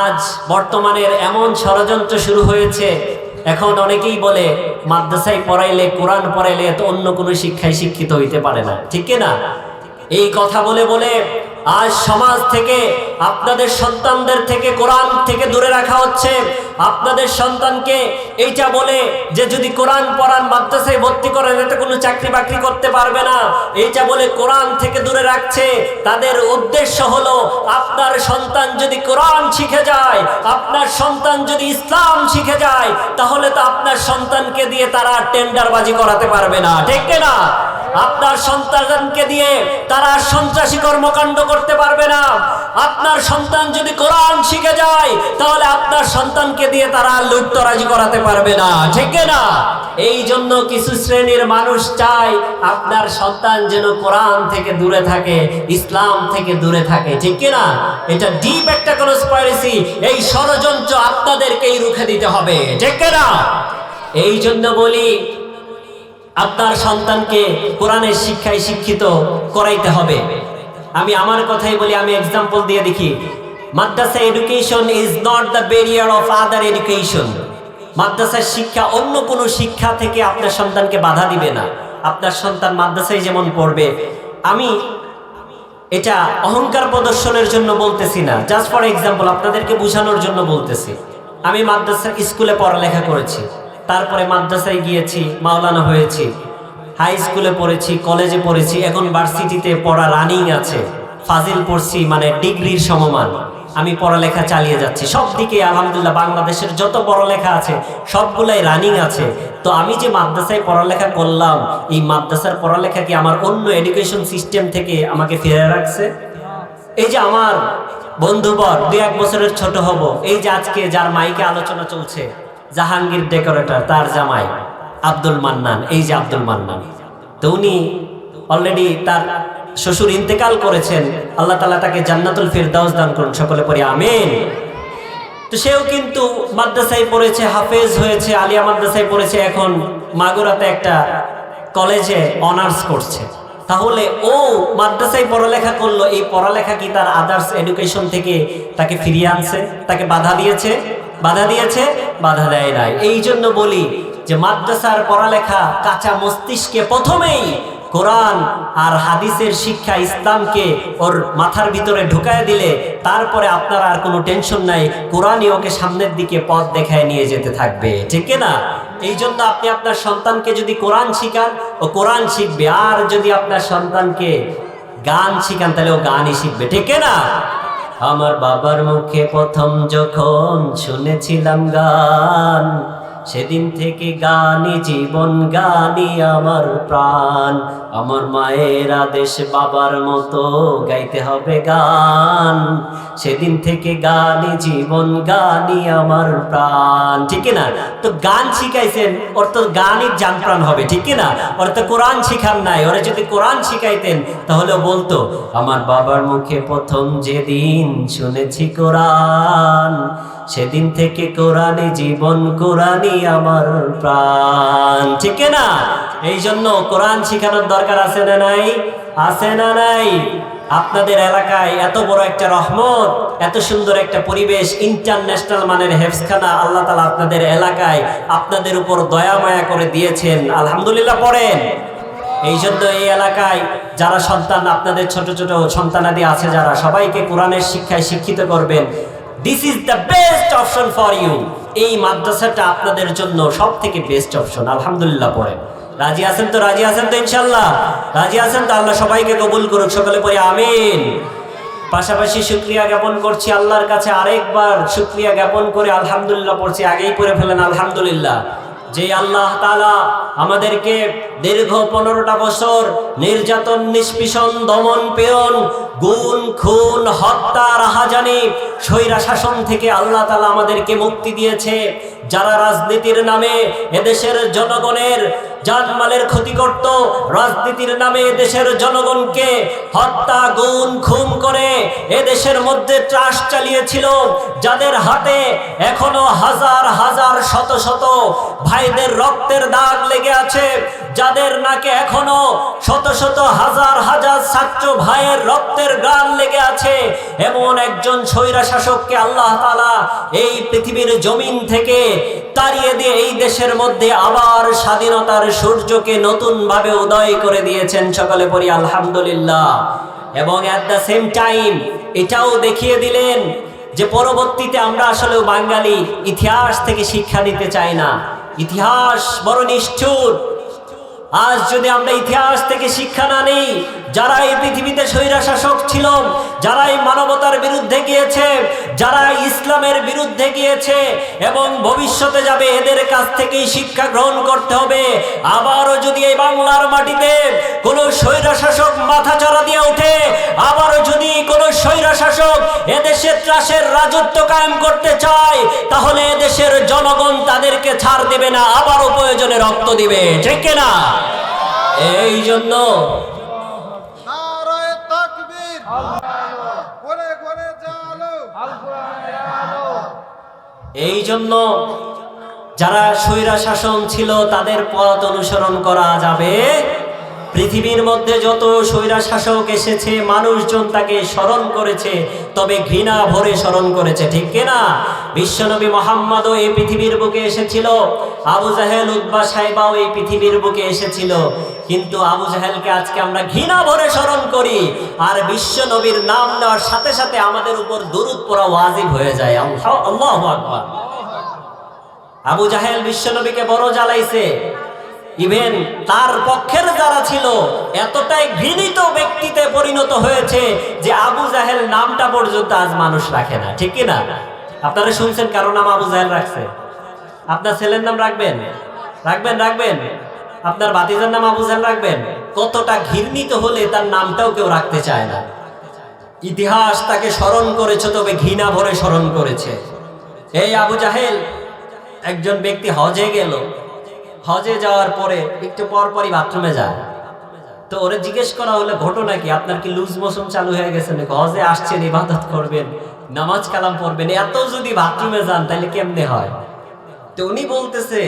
আজ বর্তমানের এমন ষড়যন্ত্র শুরু হয়েছে, এখন অনেকেই বলে মাদ্রাসায় পড়াইলে, কোরআন পড়াইলে তো অন্য কোনো শিক্ষায় শিক্ষিত হইতে পারে না, ঠিক না? এই কথা বলে বলে আজ সমাজ থেকে, আপনাদের সন্তানদের থেকে কোরআন থেকে দূরে রাখা হচ্ছে। আপনাদের সন্তানকে এইটা বলে যে যদি কোরআন পড়ান, মাদ্রাসায় ভর্তি করেন, এতে কোনো চাকরি বাকরি করতে পারবে না, এইটা বলে কোরআন থেকে দূরে রাখছে। তাদের উদ্দেশ্য হলো আপনার সন্তান যদি কোরআন শিখে যায়, আপনার সন্তান যদি ইসলাম শিখে যায়, তাহলে তো আপনার সন্তানকে দিয়ে তারা টেন্ডারবাজি করাতে পারবে না, ঠিক না? আপনার সন্তানকে দিয়ে তারা সন্ত্রাসী কর্মকাণ্ড করতে পারবে না। আপনার সন্তান যদি কোরআন শিখে যায়, তাহলে আপনার সন্তানকে দিয়ে তারা লুটতরাজি করাতে পারবে না, ঠিক না? এই জন্য কিছু শ্রেণীর মানুষ চায় আপনার সন্তান যেন কোরআন থেকে দূরে থাকে, ইসলাম থেকে দূরে থাকে, ঠিক না? এটা ডিপ একটা কনস্পাইরেসি। এই ষড়যন্ত্র আপনাদেরকেই রুখে দিতে হবে, ঠিক না? এই জন্য বলি, আপনার সন্তানকে কোরআনের শিক্ষায় শিক্ষিত করাইতে হবে। আমি আমার কথাই বলি, আমি এক্সাম্পল দিয়ে দেখি। Madrasa education is not the barrier of other education. মাদ্রাসার শিক্ষা অন্য কোনো শিক্ষা থেকে আপনার সন্তানকে বাধা দিবে না। আপনার সন্তান মাদ্রাসায় যেমন পড়বে, আমি এটা অহংকার প্রদর্শনের জন্য বলতেছি না, জাস্ট ফর এক্সাম্পল আপনাদেরকে বোঝানোর জন্য বলতেছি। আমি মাদ্রাসা স্কুলে পড়ালেখা করেছি, তারপরে মাদ্রাসায় গিয়েছি, মাওলানা হয়েছি, হাই স্কুলে পড়েছি, কলেজে পড়েছি, এখন ভার্সিটিতে পড়া রানিং আছে, ফাজিল পড়ছি, মানে ডিগ্রির সমমান। আমি পড়ালেখা চালিয়ে যাচ্ছি সব দিকে, আলহামদুলিল্লাহ। বাংলাদেশের যত পড়ালেখা আছে সবগুলাই রানিং আছে। তো আমি যে মাদ্রাসায় পড়ালেখা করলাম, এই মাদ্রাসার পড়ালেখা কি আমার অন্য এডুকেশন সিস্টেম থেকে আমাকে ফিরে রাখছে? এই যে আমার বন্ধুবর 2-1 বছরের ছোট হব, এই যে আজকে যার মাইকে আলোচনা চলছে, জাহাঙ্গীর ডেকোরেটর, তার জামাই আব্দুল মান্নান, এই যে আব্দুল মান্নান, তো উনি অলরেডি তার শ্বশুর ইন্তেকাল করেছেন, আল্লাহ তাআলা তাকে জান্নাতুল ফিরদাউস দান করুন, সকলে পড়ি আমিন। তো সেও কিন্তু মাদ্রাসায় পড়েছে, হাফেজ হয়েছে, আলিয়া মাদ্রাসায় পড়েছে, এখন মাগুরাতে একটা কলেজে অনার্স করছে। তাহলে ও মাদ্রাসায় পড়ালেখা করলো, এই পড়ালেখা কি তার আদার্স এডুকেশন থেকে তাকে ফিরিয়ে আনছে? তাকে বাধা দিয়েছে? বাধা দিয়েছে? বাধা দেয় নাই। এই জন্য বলি যে মাদ্রাসার পড়ালেখা কাঁচা মস্তিষ্কে প্রথমেই কোরআন আর হাদিসের শিক্ষা, ইসলামকে ওর মাথার ভিতরে ঢুকায় দিলে তারপরে আপনার আর কোনো টেনশন নাই, কোরআনই ওকে সামনের দিকে পথ দেখায় নিয়ে যেতে থাকবে, ঠিক না? এই জন্য আপনি আপনার সন্তানকে যদি কোরআন শিখান, ও কোরআন শিখবে, আর যদি আপনার সন্তানকে গান শিখান তাহলে ও গানই শিখবে, ঠিক না? আমার বাবার মুখে প্রথম যখন শুনেছিলাম গান, সেদিন থেকে গানই জীবন, গানই আমার প্রাণ। আমার মায়ের আদেশ বাবার মতো গাইতে হবে গান, সেদিন থেকে গানই জীবন, গানই আমার প্রাণ, ঠিক না? তো গান শিখাইছেন, ওর তো গানই জান প্রাণ হবে, ঠিক না? ওর তো কোরআন শিখান নাই। ওরা যদি কোরআন শিখাইতেন তাহলে বলতো, আমার বাবার মুখে প্রথম যেদিন শুনেছি কোরআন, সেদিন থেকে কোরআনই জীবন, কোরআনই আমার প্রাণ, ঠিক না? এই জন্য কোরআন শিখানোর দরকার আছে না নাই? আছে না নাই? আপনাদের এলাকায় এত বড় একটা রহমত, এত সুন্দর একটা পরিবেশ, ইন্টারন্যাশনাল মানের হেফজখানা আল্লাহ তাআলা আপনাদের এলাকায় আপনাদের উপর দয়া মায়া করে দিয়েছেন, আলহামদুলিল্লাহ পড়েন। এই জন্য এই এলাকায় যারা সন্তান, আপনাদের ছোট ছোট সন্তানাদি আছে যারা, সবাইকে কোরআনের শিক্ষায় শিক্ষিত করবেন। This is the best option for you. এই মাদ্রাসাটা আপনাদের জন্য সব থেকে বেস্ট অপশন, আলহামদুলিল্লাহ পড়েন। রাজি আছেন তো? রাজি আছেন তো? ইনশাল্লাহ রাজি আছেন তো? আল্লাহ সবাইকে কবুল করুক, সকলে পড়ি আমিন। পাশাপাশি শুকরিয়া জ্ঞাপন করছি আল্লাহর কাছে, আরেকবার শুকরিয়া জ্ঞাপন করে আলহামদুলিল্লাহ পড়ছি, আগেই পড়ে ফেলেন আলহামদুলিল্লাহ, যে আল্লাহ তাআলা আমাদেরকে দীর্ঘ 15টা বছর নির্যাতন, নিষ্পীষণ, দমন পীড়ন, গুম, খুন, হত্যা, রাহাজানি, স্বৈরা শাসন থেকে আল্লাহ তাআলা আমাদেরকে মুক্তি দিয়েছে। যারা রাজনীতির নামে এদেশের জনগণের জানমালের ক্ষতি করত, রাজনীতির নামে দেশের জনগণকে হত্যা, গুম, খুন করে এদেশের মধ্যে ত্রাস চালিয়েছিল, যাদের হাতে এখনো হাজার হাজার শত শত ভাইদের রক্তের দাগ লেগে আছে, যাদের নাকে এখনো শত শত হাজার হাজার ছাত্র ভাইয়ের রক্তের গান লেগে আছে, এমন একজন স্বৈরা শাসককে আল্লাহ তাআলা এই পৃথিবীর জমিন থেকে তাড়িয়ে দিয়ে এই দেশের মধ্যে আবার স্বাধীনতার সূর্যকে নতুন ভাবে উদয় করে দিয়েছেন, সকলে পড়ি আলহামদুলিল্লাহ। এবং এট দ্য সেম টাইম এটাও দেখিয়ে দিলেন যে পরবর্তীতে আমরা আসলে বাঙালি ইতিহাস থেকে শিক্ষা নিতে চাই না, ইতিহাস বড় নিষ্ঠুর। আজ যদি আমরা ইতিহাস থেকে শিক্ষা না নিই, যারা এই পৃথিবীতে স্বৈরা শাসক ছিল, যারা এই মানবতার বিরুদ্ধে গিয়েছে, যারা ইসলামের বিরুদ্ধে গিয়েছে এবং ভবিষ্যতে যাবে, এদের কাছ থেকেই শিক্ষা গ্রহণ করতে হবে। আবারও যদি এই বাংলার মাটিতে কোনো স্বৈরা শাসক মাথা চাড়া দিয়ে ওঠে, আবারও যদি কোনো স্বৈরা শাসক এদেশে ত্রাসের রাজত্ব কায়েম করতে চায়, তাহলে এদেশের জনগণ তাদেরকে ছাড় দেবে না, আবারও প্রয়োজনে রক্ত দিবে, ঠিক না? এই জন্য যারা স্বৈরা শাসন ছিল তাদের পথ অনুসরণ করা যাবে পৃথিবীর মধ্যে যত স্বৈরা শাসক এসেছে মানুষজন তাকে স্মরণ করেছে, তবে ঘৃণা ভরে স্মরণ করেছে, ঠিক কিনা? বিশ্বনবী মুহাম্মদও এই পৃথিবীর বুকে এসেছিল, আবু জাহেল উতবা সাইবাও এই পৃথিবীর বুকে এসেছিল, কিন্তু আবু জাহেলকে আজকে আমরা ঘৃণা ভরে স্মরণ করি, আর বিশ্বনবীর নাম নেওয়ার সাথে সাথে আমাদের উপর দুরূদ পড়া ওয়াজিব হয়ে যায়। আল্লাহু আকবার। আবু জাহেল বিশ্বনবীকে বড় জ্বালাইছে, ইভেন তার পক্ষের যারা ছিল এতটাই ঘৃণিত ব্যক্তিতে পরিণত হয়েছে যে আবু জাহেল নামটা পর্যন্ত আজ মানুষ রাখে না, ঠিক কিনা? আপনারা শুনছেন কারো নাম আবু জাহেল রাখছে? আপনার ছেলের নাম রাখবেন? রাখবেন? আপনার ভাতিজার নাম আবু জাহেল রাখবেন? কতটা ঘৃণিত হলে তার নামটাও কেউ রাখতে চায় না। ইতিহাস তাকে স্মরণ করেছে, তবে ঘৃণা ভরে স্মরণ করেছে। এই আবু জাহেল একজন ব্যক্তি হজে গেল, হজে যাওয়ার পরে একটু পরপরই বাথরুমে যায়। তো ওরে জিজ্ঞেস করা হলো, ঘটনা কি? আপনার কি লুজ মোশন চালু হয়ে গেছে নাকি? হজে আসছেন, ইবাদত করবেন, নামাজ কালাম পড়বেন, এত যদি বাথরুমে যান তাহলে কেমনে হয়? তো উনি বলতেছে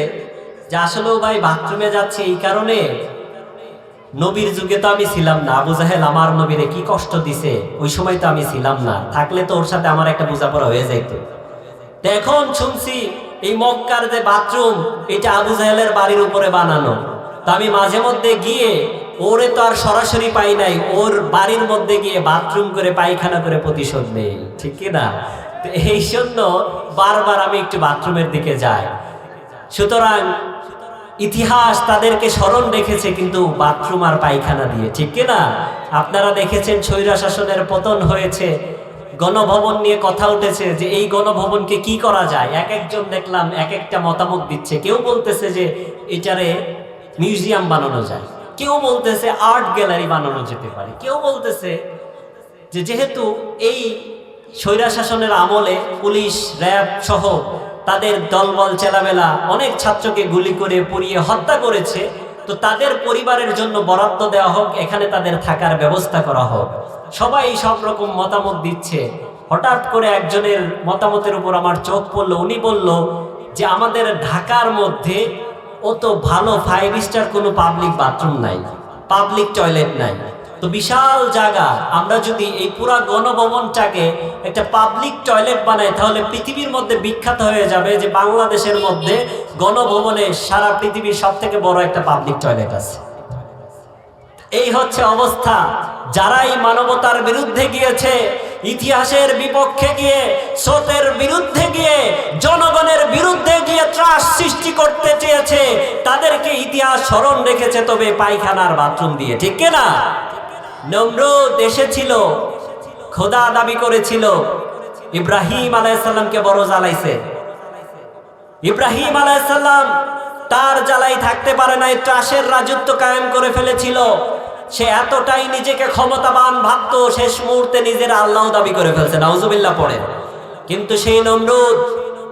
যে আসলেও ভাই বাথরুমে যাচ্ছে এই কারণে, নবীর যুগে তো আমি ছিলাম না, আবু জাহেল আমার নবীরে কি কষ্ট দিছে ওই সময় তো আমি ছিলাম না, থাকলে তো ওর সাথে আমার একটা বোঝাপড়া হয়ে যাইতো। তো এখন শুনছি এই মক্কার যে বাথরুম এটা আবু জাহেলের বাড়ির উপরে বানানো, তো আমি মাঝে মধ্যে গিয়ে ওরে তো আর সরাসরি পাই নাই, ওর বাড়ির মধ্যে গিয়ে বাথরুম করে পায়খানা করে প্রতিশোধ নেই, ঠিক কিনা? তো এই জন্য বারবার আমি একটু বাথরুমের দিকে যাই। সুতরাং ইতিহাস তাদেরকে স্মরণ রেখেছে কিন্তু বাথরুম আর পায়খানা দিয়ে, ঠিক কিনা? আপনারা দেখেছেন স্বৈরা শাসনের পতন হয়েছে, গণভবন নিয়ে কথা উঠেছে যে এই গণভবনকে কি করা যায়। এক একজন দেখলাম এক একটা মতামত দিচ্ছে। কেউ বলতেছে যে এটারে মিউজিয়াম বানানো যায়, কেউ বলতেছে আর্ট গ্যালারি বানানো যেতে পারে, কেউ বলতেছে যে যেহেতু এই স্বৈরা শাসনের আমলে পুলিশ র্যাব সহ তাদের দলবল চেলামেলা অনেক ছাত্রকে গুলি করে পুড়িয়ে হত্যা করেছে, তো তাদের পরিবারের জন্য বরাদ্দ দেওয়া হোক, এখানে তাদের থাকার ব্যবস্থা করা হোক। সবাই সব রকম মতামত দিচ্ছে। হঠাৎ করে একজনের মতামতের উপর আমার চোখ পড়লো। উনি বলল যে আমাদের ঢাকার মধ্যে অত ভালো 5 স্টার কোনো পাবলিক বাথরুম নাই, পাবলিক টয়লেট নাই, তো বিশাল জায়গা, আমরা যদি এই পুরা গণভবনটাকে একটা পাবলিক টয়লেট বানাই তাহলে পৃথিবীর মধ্যে বিখ্যাত হয়ে যাবে যে বাংলাদেশের মধ্যে গণভবনে সারা পৃথিবীর সব থেকে বড় একটা পাবলিক টয়লেট আছে। এই হচ্ছে অবস্থা। যারাই মানবতার বিরুদ্ধে গিয়েছে, ইতিহাসের বিপক্ষে গিয়ে, স্রোতের বিরুদ্ধে গিয়ে, জনগণের বিরুদ্ধে গিয়ে ত্রাস সৃষ্টি করতে চেয়েছে, তাদেরকে ইতিহাস স্মরণ রেখেছে, তবে পায়খানার বাথরুম দিয়ে, ঠিক কিনা? নমরুদ এসেছিল, খোদা দাবি করেছিল, ইব্রাহিম আলাইহিস সালামকে বড় জ্বালাইছে। ইব্রাহিম আলাইহিস সালাম তার জ্বালাই থাকতে পারে নাই, ত্রাসের রাজত্ব কায়েম করে ফেলেছিল। সে এতটাই নিজেকে ক্ষমতাবান ভাবতো, শেষ মুহূর্তে নিজের আল্লাহ দাবি করে ফেলছে, নাউজুবিল্লাহ পড়ে। কিন্তু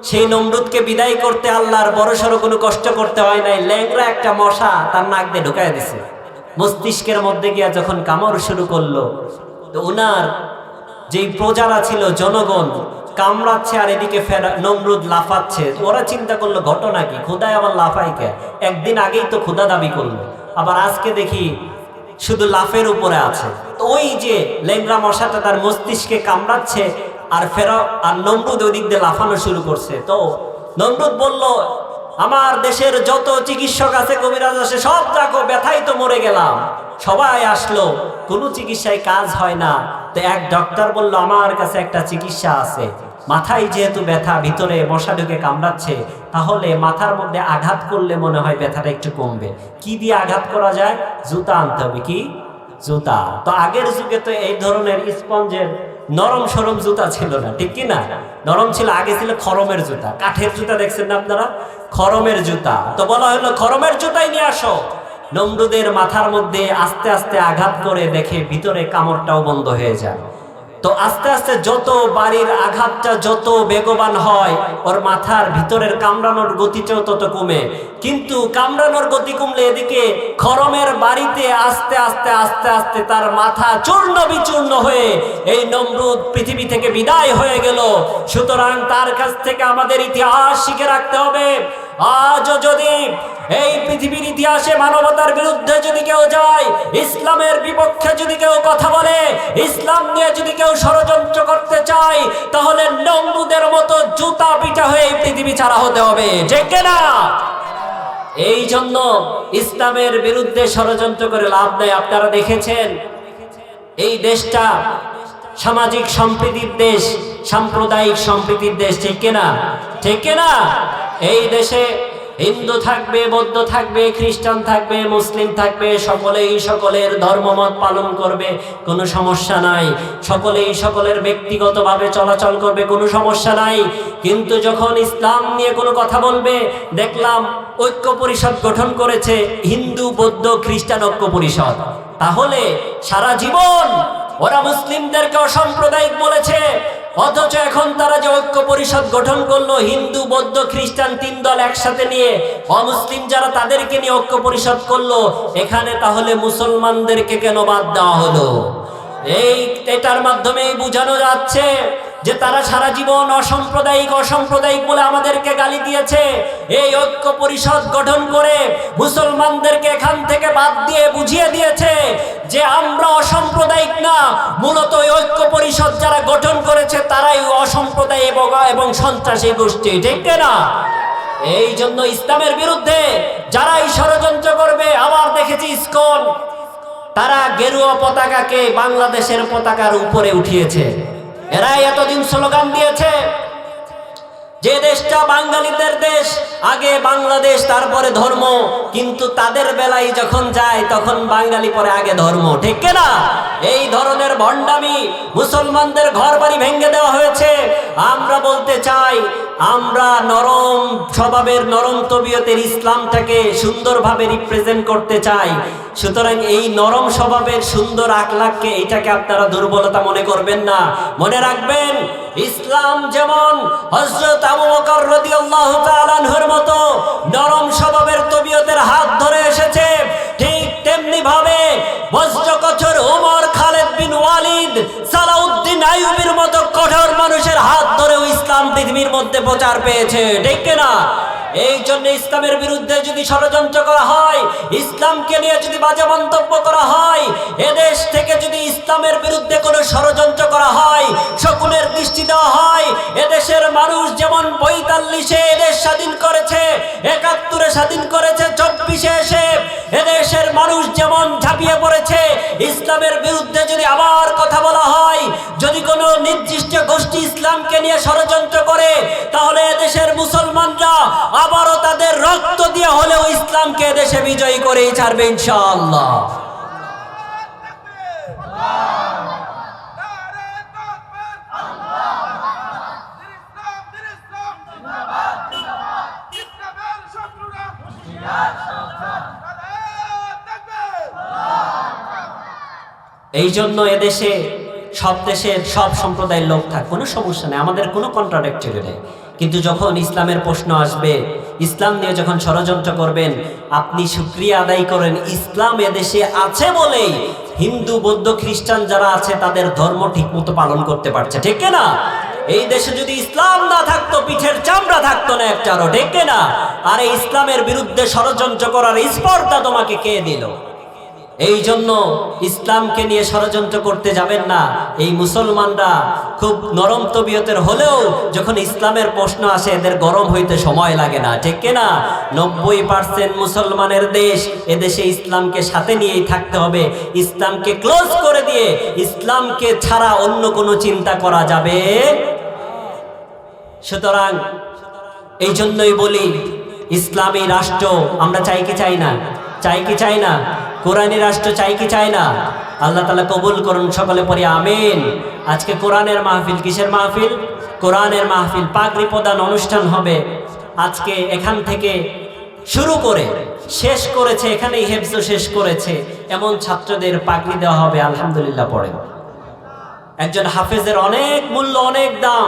সেই নমরুদকে বিদায় করতে আল্লাহর বড়সড় কোনো কষ্ট করতে হয় নাই। ল্যাংড়া একটা মশা তার নাক দিয়ে ঢুকায় দিছে, মস্তিষ্কের মধ্যে গিয়া যখন কামড় শুরু করলো, তো ওনার যেই প্রজারা ছিল, জনগণ কামড়াচ্ছে আর এদিকে নমরুদ লাফাচ্ছে। ওরা চিন্তা করলো ঘটনা কি, খোদায় আবার লাফাই কে? একদিন আগেই তো খোদা দাবি করলো, আবার আজকে দেখি শুধু লাফের উপরে আছে। তো ওই যে ল্যাংড়া মশাটা তার মস্তিষ্কে কামড়াচ্ছে, আর নমরুদ ওই দিক দিয়ে লাফানো শুরু করছে। তো নমরুদ বলল, আমার দেশের যত চিকিৎসক আছে, কবিরাজ আছে, সব দেখো, ব্যথাই তো মরে গেলাম। সবাই আসলো, কোনো চিকিৎসায় কাজ হয় না। তো এক ডক্টর বলল, আমার কাছে একটা চিকিৎসা আছে। মাথায় যেহেতু ব্যথা, ভিতরে মশা ঢুকে কামড়াচ্ছে, তাহলে মাথার মধ্যে আঘাত করলে মনে হয় ব্যথাটা একটু কমবে। কি দিয়ে আঘাত করা যায়? জুতা আনতে হবে। কি জুতা? তো আগের যুগে তো এই ধরনের স্পঞ্জের নরম সরম জুতা ছিল না, ঠিক কি না? নরম ছিল, আগে ছিল খরমের জুতা। কাঠের জুতা দেখছেন না আপনারা? খরমের জুতা। তো বলা হলো খরমের জুতাই নিয়ে আসো। নমরুদের মাথার মধ্যে আস্তে আস্তে আঘাত করে দেখে ভিতরে কামড়টাও বন্ধ হয়ে যায়। তো আস্তে আস্তে যত বাড়ির আঘাতটা যত বেগবান হয়, ওর মাথার ভিতরের কামড়ানোর গতিটাও তত কমে। কিন্তু কামড়ানোর গতি কমলে এদিকে খরমের বাড়িতে আস্তে আস্তে আস্তে আস্তে তার মাথা চূর্ণ বিচূর্ণ হয়ে এই নমরুদ পৃথিবী থেকে বিদায় হয়ে গেল। সুতরাং তার কাছ থেকে আমাদের ইতিহাস শিখে রাখতে হবে। আজও যদি এই পৃথিবীর ইতিহাসে মানবতার বিরুদ্ধে যদি কেউ যায়, ইসলামের বিপক্ষে যদি কেউ কথা বলে, ইসলাম নিয়ে যদি কেউ ষড়যন্ত্র করতে চায়, তাহলে নমরুদের মতো জুতা পিটা হয়ে এই পৃথিবী ছাড়া হতে হবে, ঠিক না? এই জন্য ইসলামের বিরুদ্ধে ষড়যন্ত্র করে লাভ নেই। আপনারা দেখেছেন এই দেশটা সামাজিক সম্প্রীতির দেশ, সাম্প্রদায়িক সম্প্রীতির দেশ, ঠিক না? ঠিক না? এই দেশে হিন্দু থাকবে, বৌদ্ধ থাকবে, খ্রিস্টান থাকবে, মুসলিম থাকবে, সকলেই সকলের ধর্মমত পালন করবে, কোনো সমস্যা নাই। সকলেই সকলের ব্যক্তিগতভাবে চলাচল করবে, কোনো সমস্যা নাই। কিন্তু যখন ইসলাম নিয়ে কোনো কথা বলবে, দেখলাম ঐক্য পরিষদ গঠন করেছে, হিন্দু বৌদ্ধ খ্রিস্টান ঐক্য পরিষদ। তাহলে সারা জীবন ওরা মুসলিমদেরকে অসাম্প্রদায়িক বলেছে, অথচ এখন তারা যে ঐক্য পরিষদ গঠন করলো, হিন্দু বৌদ্ধ খ্রিস্টান তিন দল একসাথে নিয়ে, অমুসলিম যারা তাদেরকে নিয়ে ঐক্য পরিষদ করলো, এখানে তাহলে মুসলমানদেরকে কেন বাদ দেওয়া হলো? এটার মাধ্যমেই বোঝানো যাচ্ছে যে তারা সারা জীবন অসাম্প্রদায়িক অসাম্প্রদায়িক বলে আমাদেরকে গালি দিয়েছে। এই ঐক্য পরিষদ গঠন করে মুসলমানদেরকে এখান থেকে বাদ দিয়ে বুঝিয়ে দিয়েছে যে আমরা অসাম্প্রদায়িক না, মূলত ঐক্য পরিষদ যারা গঠন করেছে তারাই অসাম্প্রদায়িক এবং সন্ত্রাসী গোষ্ঠী, ঠিক না? এই জন্য ইসলামের বিরুদ্ধে যারাই ষড়যন্ত্র করবে, আবার দেখেছি ইসকন, তারা গেরুয়া পতাকাকে বাংলাদেশের পতাকার উপরে উঠিয়েছে। এরা এতদিন স্লোগান দিয়েছে যে দেশটা বাঙালিদের দেশ, আগে বাংলাদেশ তারপরে ধর্ম, কিন্তু তাদের বেলায় যখন যায় তখন বাঙালি পরে আগে ধর্ম, ঠিক না? এই ধরনের ভণ্ডামি, মুসলমানদের ঘর বাড়ি ভেঙে দেওয়া হয়েছে। আমরা বলতে চাই, আমরা নরম স্বভাবের নরম তবিয়তের ইসলামটাকে সুন্দরভাবে রিপ্রেজেন্ট করতে চাই। সুতরাং এই নরম স্বভাবের সুন্দর আখলাককে, এটাকে আপনারা দুর্বলতা মনে করবেন না। মনে রাখবেন, ইসলাম যেমন হযরত আবু বকর রাদিয়াল্লাহু তাআলা আনহুর মতো নরম স্বভাবের তবিয়তের হাত ধরে এসেছে, ঠিক তেমনি ভাবে বজ্রকঠোর ওমর, খালেদ বিন ওয়ালিদ, সালাউদ্দিন আইয়ুবীর মতো কঠোর মানুষের হাত ধরেও ইসলাম পৃথিবীর মধ্যে প্রচার পেয়েছে, ঠিক না? এই জন্য ইসলামের বিরুদ্ধে যদি ষড়যন্ত্র করা হয়, ইসলামকে নিয়ে যদি বাজে মন্তব্য করা হয়, এদেশ থেকে যদি ইসলামের বিরুদ্ধে কোনো ষড়যন্ত্র করা হয়, শকুনের দৃষ্টি দেওয়া হয়, এদেশের মানুষ যেমন ৪৫-এ এদেশ স্বাধীন করেছে, ৭১-এ স্বাধীন করেছে, ২৪-এ এসে এদেশের মানুষ যেমন ঝাঁপিয়ে পড়েছে, ইসলামের বিরুদ্ধে যদি আবার কথা বলা হয়, যদি কোনো নির্দিষ্ট গোষ্ঠী ইসলামকে নিয়ে ষড়যন্ত্র করে, তাহলে এদেশের মুসলমানরা আবারও তাদের রক্ত দিয়ে হলেও ইসলামকে দেশে বিজয়ী করেই ছাড়বে ইনশাআল্লাহ। এই জন্য এদেশে সব দেশের সব সম্প্রদায়ের লোক থাক, কোনো সমস্যা নেই, আমাদের কোনো কন্ট্রাডিক্টরি নেই। কিন্তু যখন ইসলামের প্রশ্ন আসবে, ইসলাম নিয়ে যখন ষড়যন্ত্র করবেন, আপনি শুকরিয়া আদায় করেন ইসলাম এদেশে আছে বলেই হিন্দু বৌদ্ধ খ্রিস্টান যারা আছে তাদের ধর্ম ঠিকমতো পালন করতে পারছে, ঠিক না? এই দেশে যদি ইসলাম না থাকতো, পিঠের চামড়া থাকতো না একটারও, ঠিক না? আর এই ইসলামের বিরুদ্ধে ষড়যন্ত্র করার স্পর্ধা তোমাকে কে দিল? এই জন্য ইসলামকে নিয়ে ষড়যন্ত্র করতে যাবেন না। এই মুসলমানরা খুব নরম তবিয়তের হলেও যখন ইসলামের প্রশ্ন আসে এদের গরম হইতে সময় লাগে না, ঠিক না? ৯০% মুসলমানের দেশ, এদেশে ইসলামকে সাথে নিয়েই থাকতে হবে। ইসলামকে ক্লোজ করে দিয়ে ইসলামকে ছাড়া অন্য কোনো চিন্তা করা যাবে। সুতরাং এই জন্যই বলি, ইসলামী রাষ্ট্র আমরা চাই কি চাই না? চাই কি চাই না? কোরআনী রাষ্ট্র চাই কি চাই না? আল্লাহ তাআলা কবুল করুন, সকলে পড়ি আমিন। আজকে কোরআনের মাহফিল, কিসের মাহফিল? কোরআনের মাহফিল, পাগড়ি প্রদান অনুষ্ঠান হবে আজকে। এখান থেকে শুরু করে শেষ করেছে, এখানেই হেফজ শেষ করেছে এমন ছাত্রদের পাগড়ি দেওয়া হবে। আলহামদুলিল্লাহ পড়েন। একজন হাফেজের অনেক মূল্য, অনেক দাম।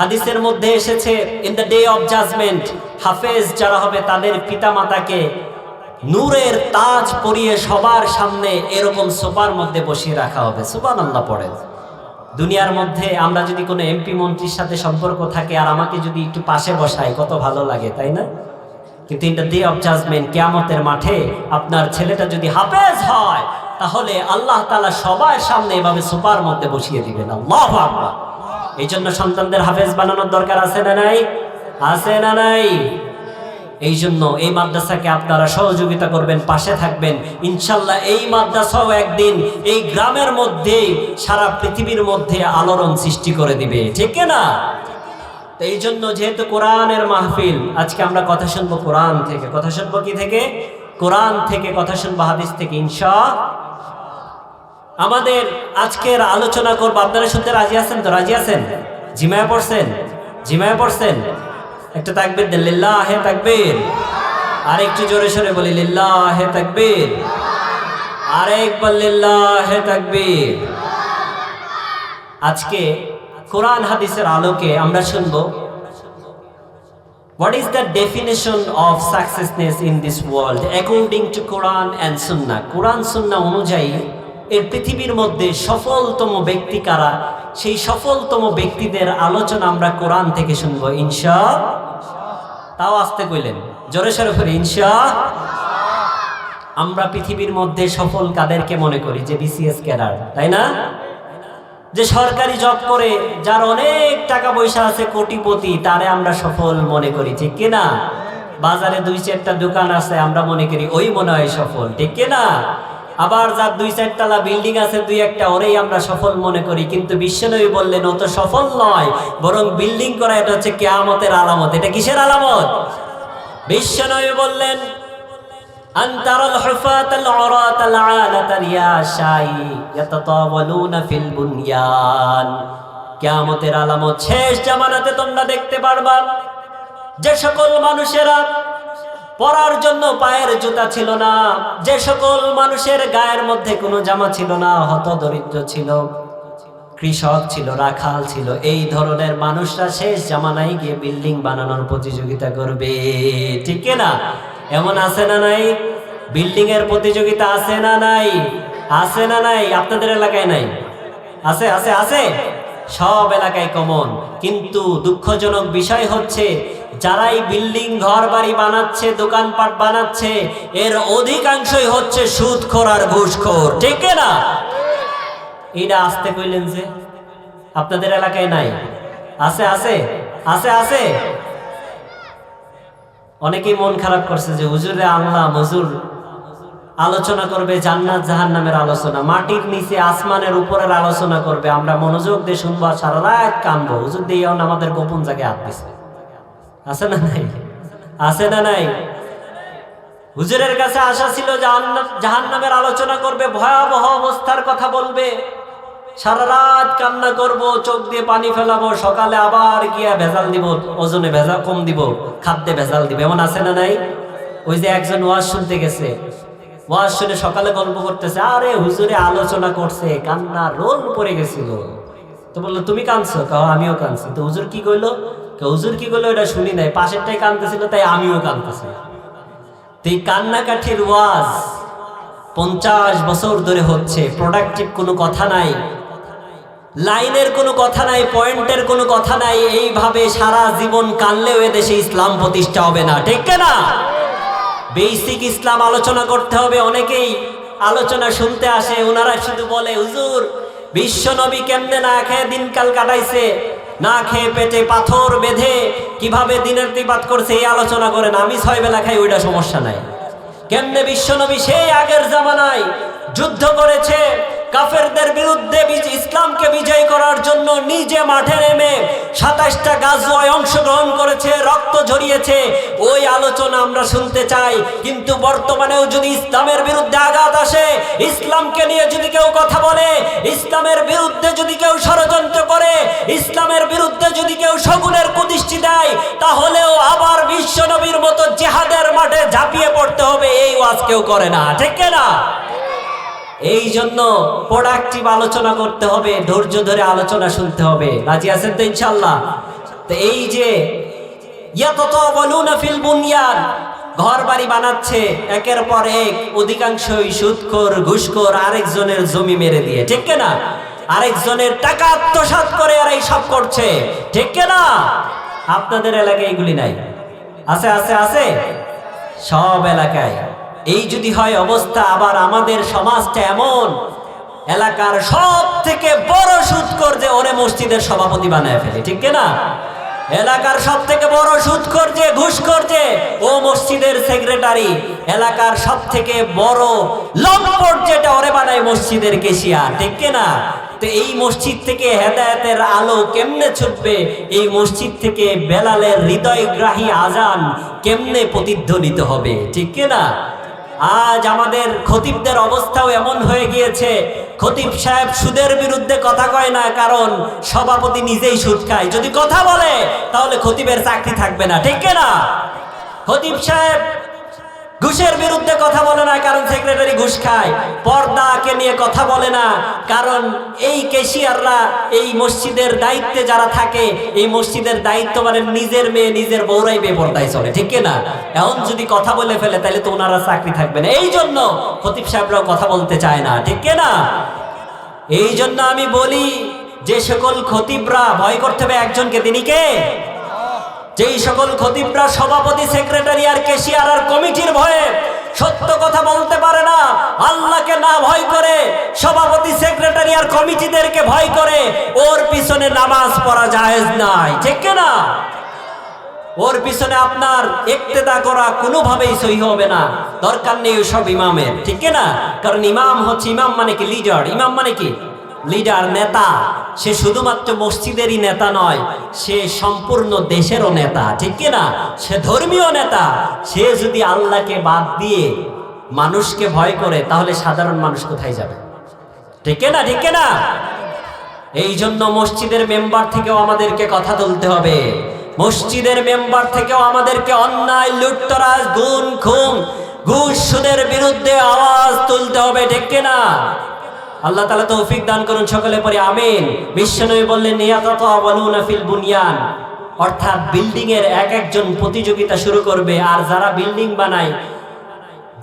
হাদিসের মধ্যে এসেছে, in the day of judgement, হাফেজ যারা হবে তাদের পিতামাতাকে নূরের তাজ পরিয়ে সবার সামনে এরকম সোফার মধ্যে বসিয়ে রাখা হবে। সুবহানাল্লাহ পড়েন। দুনিয়ার মধ্যে আমরা যদি কোনো এমপি মন্ত্রীর সাথে সম্পর্ক থাকে আর আমাকে যদি একটু পাশে বসায়, কত ভালো লাগে, তাই না? কিন্তু in the day of judgement, কিয়ামতের মাঠে আপনার ছেলেটা যদি হাফেজ হয়, তাহলে আল্লাহ তাআলা সবার সামনে এভাবে সুপার মধ্যে বসিয়ে দিবেন। আল্লাহু আকবার। এই জন্য সন্তানদের হাফেজ বানানোর দরকার আছে না নাই? আছে না নাই? এই জন্য এই মাদ্রাসাকে আপনারা সহযোগিতা করবেন, পাশে থাকবেন। ইনশাল্লাহ এই মাদ্রাসাও একদিন এই গ্রামের মধ্যে, সারা পৃথিবীর মধ্যে আলোড়ন সৃষ্টি করে দিবে, ঠিক না? তো এই জন্য যেহেতু কোরআনের মাহফিল, আজকে আমরা কথা শুনবো কোরআন থেকে। কথা শুনবো কি থেকে? কোরআন থেকে কথা শুনবো, হাদিস থেকে ইনশাআল্লাহ। আমাদের আজকের আলোচনা করবো, আপনারা শুনতে রাজি আছেন তো? রাজি আছেন? জিমায় পড়ছেন? জিমায় পড়ছেন? একটা তাকবীর দেন, লিল্লাহে তাকবীর। আর একটু জোরে সোরে বলি, লিল্লাহে তাকবীর। আরেকবার লিল্লাহে তাকবীর। আজকে কোরআন হাদিসের আলোকে আমরা শুনবো, what is the definition of successness in this world according to Quran and Sunnah? কোরআন সুন্নাহ অনুযায়ী এর পৃথিবীর মধ্যে সফলতম ব্যক্তি কারা, সেই সফলতম ব্যক্তিদের আলোচনা আমরা কোরআন থেকে শুনবো ইনশাআল্লাহ। তাও আসতে কইলেন, জোরে সোরে করে ইনশাআল্লাহ। আমরা পৃথিবীর মধ্যে সফল কাদেরকে মনে করি? যে বিসিএস ক্যাডার, তাই না? যে সরকারি জব করে, যার অনেক টাকা পয়সা আছে, কোটিপতি, তারে আমরা সফল মনে করি, ঠিক কিনা? বাজারে 2-4টা দোকান আছে, আমরা মনে করি ওই মনে হয় সফল, ঠিক কিনা? আবার যার 2-4 তলা বিল্ডিং আছে 2-1টা, ওরেই আমরা সফল মনে করি। কিন্তু বিশ্বনবী বললেন ও তো সফল নয়, বরং বিল্ডিং করা এটা হচ্ছে কিয়ামতের আলামত। এটা কিসের আলামত? বিশ্বনবী বললেন আনতারাল হুফাতাল উরাতাল আলাতাল ইয়াশাই ইয়াতাতাওয়ালুনা ফিল বুনয়ান। কিয়ামতের আলামত শেষ জামানাতে তোমরা দেখতে পারবা যে সকল মানুষেরা পরার জন্য পায়ের জুতা ছিল না, যে সকল মানুষের গায়ের মধ্যে কোনো জামা ছিল না, হতদরিদ্র ছিল, কৃষক ছিল, রাখাল ছিল, এই ধরনের মানুষরা শেষ জামানায় গিয়ে বিল্ডিং বানানোর প্রতিযোগিতা করবে, ঠিক না? এমন আছে না নাই? বিল্ডিং এর প্রতিযোগিতা আছে না নাই? আছে না নাই? আপনাদের এলাকায় নাই? আছে আছে আছে, সব এলাকায় কমন। কিন্তু দুঃখজনক বিষয় হচ্ছে, যারাই বিল্ডিং ঘর বাড়ি বানাচ্ছে, দোকানপাট বানাচ্ছে, এর অধিকাংশই হচ্ছে সুদখোর আর ঘুষখোর, ঠিক না? এইটা আসতে কইলেন যে আপনাদের এলাকায় নাই? আছে আছে আছে আছে। অনেকেই মন খারাপ করছে যে হুজুরে আল্লাহ মজুর আলোচনা করবে জান্নাত জাহান্নামের আলোচনা, মাটির নিচে আসমানের উপরের আলোচনা করবে, আমরা মনোযোগ দিয়ে শুনবো, সারা রাত কানবো। হুজুর দিয়ে আমাদের গোপন জায়গায় হাত দিছে। আছে না নাই? আছে না নাই? হুজুরের কাছে আশা ছিল জাহান্নামের আলোচনা করবে, ভয়াবহ অবস্থার কথা বলবে, সারা রাত কান্না করব, চোখ দিয়ে পানি ফেলাবো, সকালে আবার গিয়া ভেজাল দিব, ওজনে ভেজাল কম দিব, খাদ্যে ভেজাল দিব। এমন আছে না নাই? ওই যে একজন ওয়াজ শুনতে গেছে, ওয়াজ শুনে সকালে গল্প করতেছে, আরে হুজুরে আলোচনা করছে, কান্না রোল পড়ে গেছিল। তো বললো তুমি কাঁদছো? কাও আমিও কাঁদছি। তো হুজুর কি কইলো? হুজুর কি কইলো এটা শুনি নাই, পাশেরটাই কাঁদতেছিল, তাই আমিও কাঁদতেছি। তো এই কান্নাকাঠির ওয়াজ 50 বছর ধরে হচ্ছে, প্রোডাক্টিভ কোনো কথা নাই, লাইনের কোনো কথা নাই, পয়েন্টের কোনো কথা নাই। এইভাবে সারা জীবন কানলেও এদেশে ইসলাম প্রতিষ্ঠা হবে না, ঠিক না? বেসিক ইসলাম আলোচনা করতে হবে। অনেকেই আলোচনা শুনতে আসে, ওনারা শুধু বলে হুজুর বিশ্ব নবী কেমনে না খেয়ে দিনকাল কাটাইছে, না খেয়ে পেটে পাথর বেঁধে কিভাবে দিনের তিবাত করছে, এই আলোচনা করেন। আমি 6 বেলা খাই, ওইটা সমস্যা নাই। কেমনে বিশ্ব নবী সেই আগের জামানায় যুদ্ধ করেছে, কাফেরদের বিরুদ্ধে ইসলামকে বিজয় করার জন্য নিজে মাঠে নেমে 27টা গাজওয়ায় অংশগ্রহণ করেছে, রক্ত ঝরিয়েছে, ওই আলোচনা আমরা শুনতে চাই। কিন্তু বর্তমানেও যদি ইসলামের বিরুদ্ধে আঘাত আসে, ইসলামকে নিয়ে যদি কেউ কথা বলে, ইসলামের বিরুদ্ধে যদি কেউ ষড়যন্ত্র করে, ইসলামের বিরুদ্ধে যদি কেউ শগুনের কুদৃষ্টি দেয়, তাহলেও আবার বিশ্ব নবীর মতো জিহাদের মাঠে ঝাঁপিয়ে পড়তে হবে। এই ওয়াজ কেউ করে না, ঠিক না? এই জন্য প্রোডাক্টিভ আলোচনা করতে হবে, ধৈর্য ধরে আলোচনা শুনতে হবে। রাজি আছেন তো ইনশাআল্লাহ? তো এই যে ইয়াতাতাওয়ালুনা ফিল বুনয়ান, ঘর বাড়ি বানাচ্ছে একের পর এক, অধিকাংশই সুদখোর ঘুষখোর, আরেকজনের জমি মেরে দিয়ে, ঠিক না? আরেকজনের টাকা আত্মসাৎ করে আর এই সব করছে, ঠিক না? আপনাদের এলাকায় এগুলি নাই? আছে আছে আছে সব এলাকায়। এই যদি হয় অবস্থা, আবার আমাদের সমাজটা এমন, এলাকার সব থেকে বড় সুদখোর যে ওরে মসজিদের সভাপতি বানায় ফেলে, ঠিক না? এলাকার সব থেকে বড় সুদখোর যে, ঘুষখোর যে, ও মসজিদের সেক্রেটারি। এলাকার সব থেকে বড় লম্পট যেটা, ওরে বানায় মসজিদের কেশিয়া, ঠিক না? তো এই মসজিদ থেকে হেদায়েতের আলো কেমনে ছুটবে? এই মসজিদ থেকে বেলালের হৃদয়গ্রাহী আজান কেমনে প্রতিধ্বনিত হবে, ঠিক না? আজ আমাদের খতিবদের অবস্থাও এমন হয়ে গিয়েছে, খতিব সাহেব সুদের বিরুদ্ধে কথা কয় না, কারণ সভাপতি নিজেই সুদ খায়। যদি কথা বলে তাহলে খতিবের চাকরি থাকবে না, ঠিক না? খতিব সাহেব ঘুষের বিরুদ্ধে কথা বলে না, কারণ সেক্রেটারি ঘুষ খায়। পর্দাকে নিয়ে কথা বলে না, কারণ এই কেশিয়াররা এই মসজিদের দায়িত্বে যারা থাকে, এই মসজিদের দায়িত্ব মানে নিজের মেয়ে নিজের বউরাই বেপর্দায় চলে, ঠিক না? এখন যদি কথা বলে ফেলে তাহলে তো ওনারা চাকরি থাকবে না। এই জন্য খতিব সাহেবরাও কথা বলতে চায় না, ঠিক না? এই জন্য আমি বলি, যে সকল খতিবরা ভয় করতে হবে একজনকে, তিনি কে? যেই সকল খতিবরা সভাপতি, সেক্রেটারি আর কেশিয়ার আর কমিটির ভয়ে সত্য কথা বলতে পারে না, আল্লাহকে না ভয় করে, সভাপতি, সেক্রেটারি আর কমিটিদেরকে ভয় করে, ওর পিছনে নামাজ পড়া জায়েজ নাই, ঠিক না? ওর পিছনে আপনার ইক্তেদা করা কোনোভাবেই সহি হবে না। দরকার নেই ওসব ইমামের, ঠিক না? কারণ ইমাম হচ্ছে, ইমাম মানে কি? লিডার। ইমাম মানে কি? লিডার, নেতা। সে শুধুমাত্র মসজিদেরই নেতা নয়, সে সম্পূর্ণ দেশেরও নেতা, ঠিক না? সে ধর্মীয় নেতা। সে যদি আল্লাহকে বাদ দিয়ে মানুষকে ভয় করে, তাহলে সাধারণ মানুষ কোথায় যাবে, ঠিক না? ঠিক না? এই জন্য মসজিদের মেম্বার থেকেও আমাদেরকে কথা তুলতে হবে। মসজিদের মেম্বার থেকেও আমাদেরকে অন্যায়, লুটতরাজ, গুণ, খুন, ঘুষ, সুদের বিরুদ্ধে আওয়াজ তুলতে হবে, ঠিক না? আল্লাহ তাআলা তৌফিক দান করুন, সকলে পড়ি আমিন। বিশ্বনবী বললেন, ইয়াতাতাওয়ালুনা ফিল বুনিয়ান, অর্থাৎ বিল্ডিং এর এক একজন প্রতিযোগিতা শুরু করবে, আর যারা বিল্ডিং বানায়,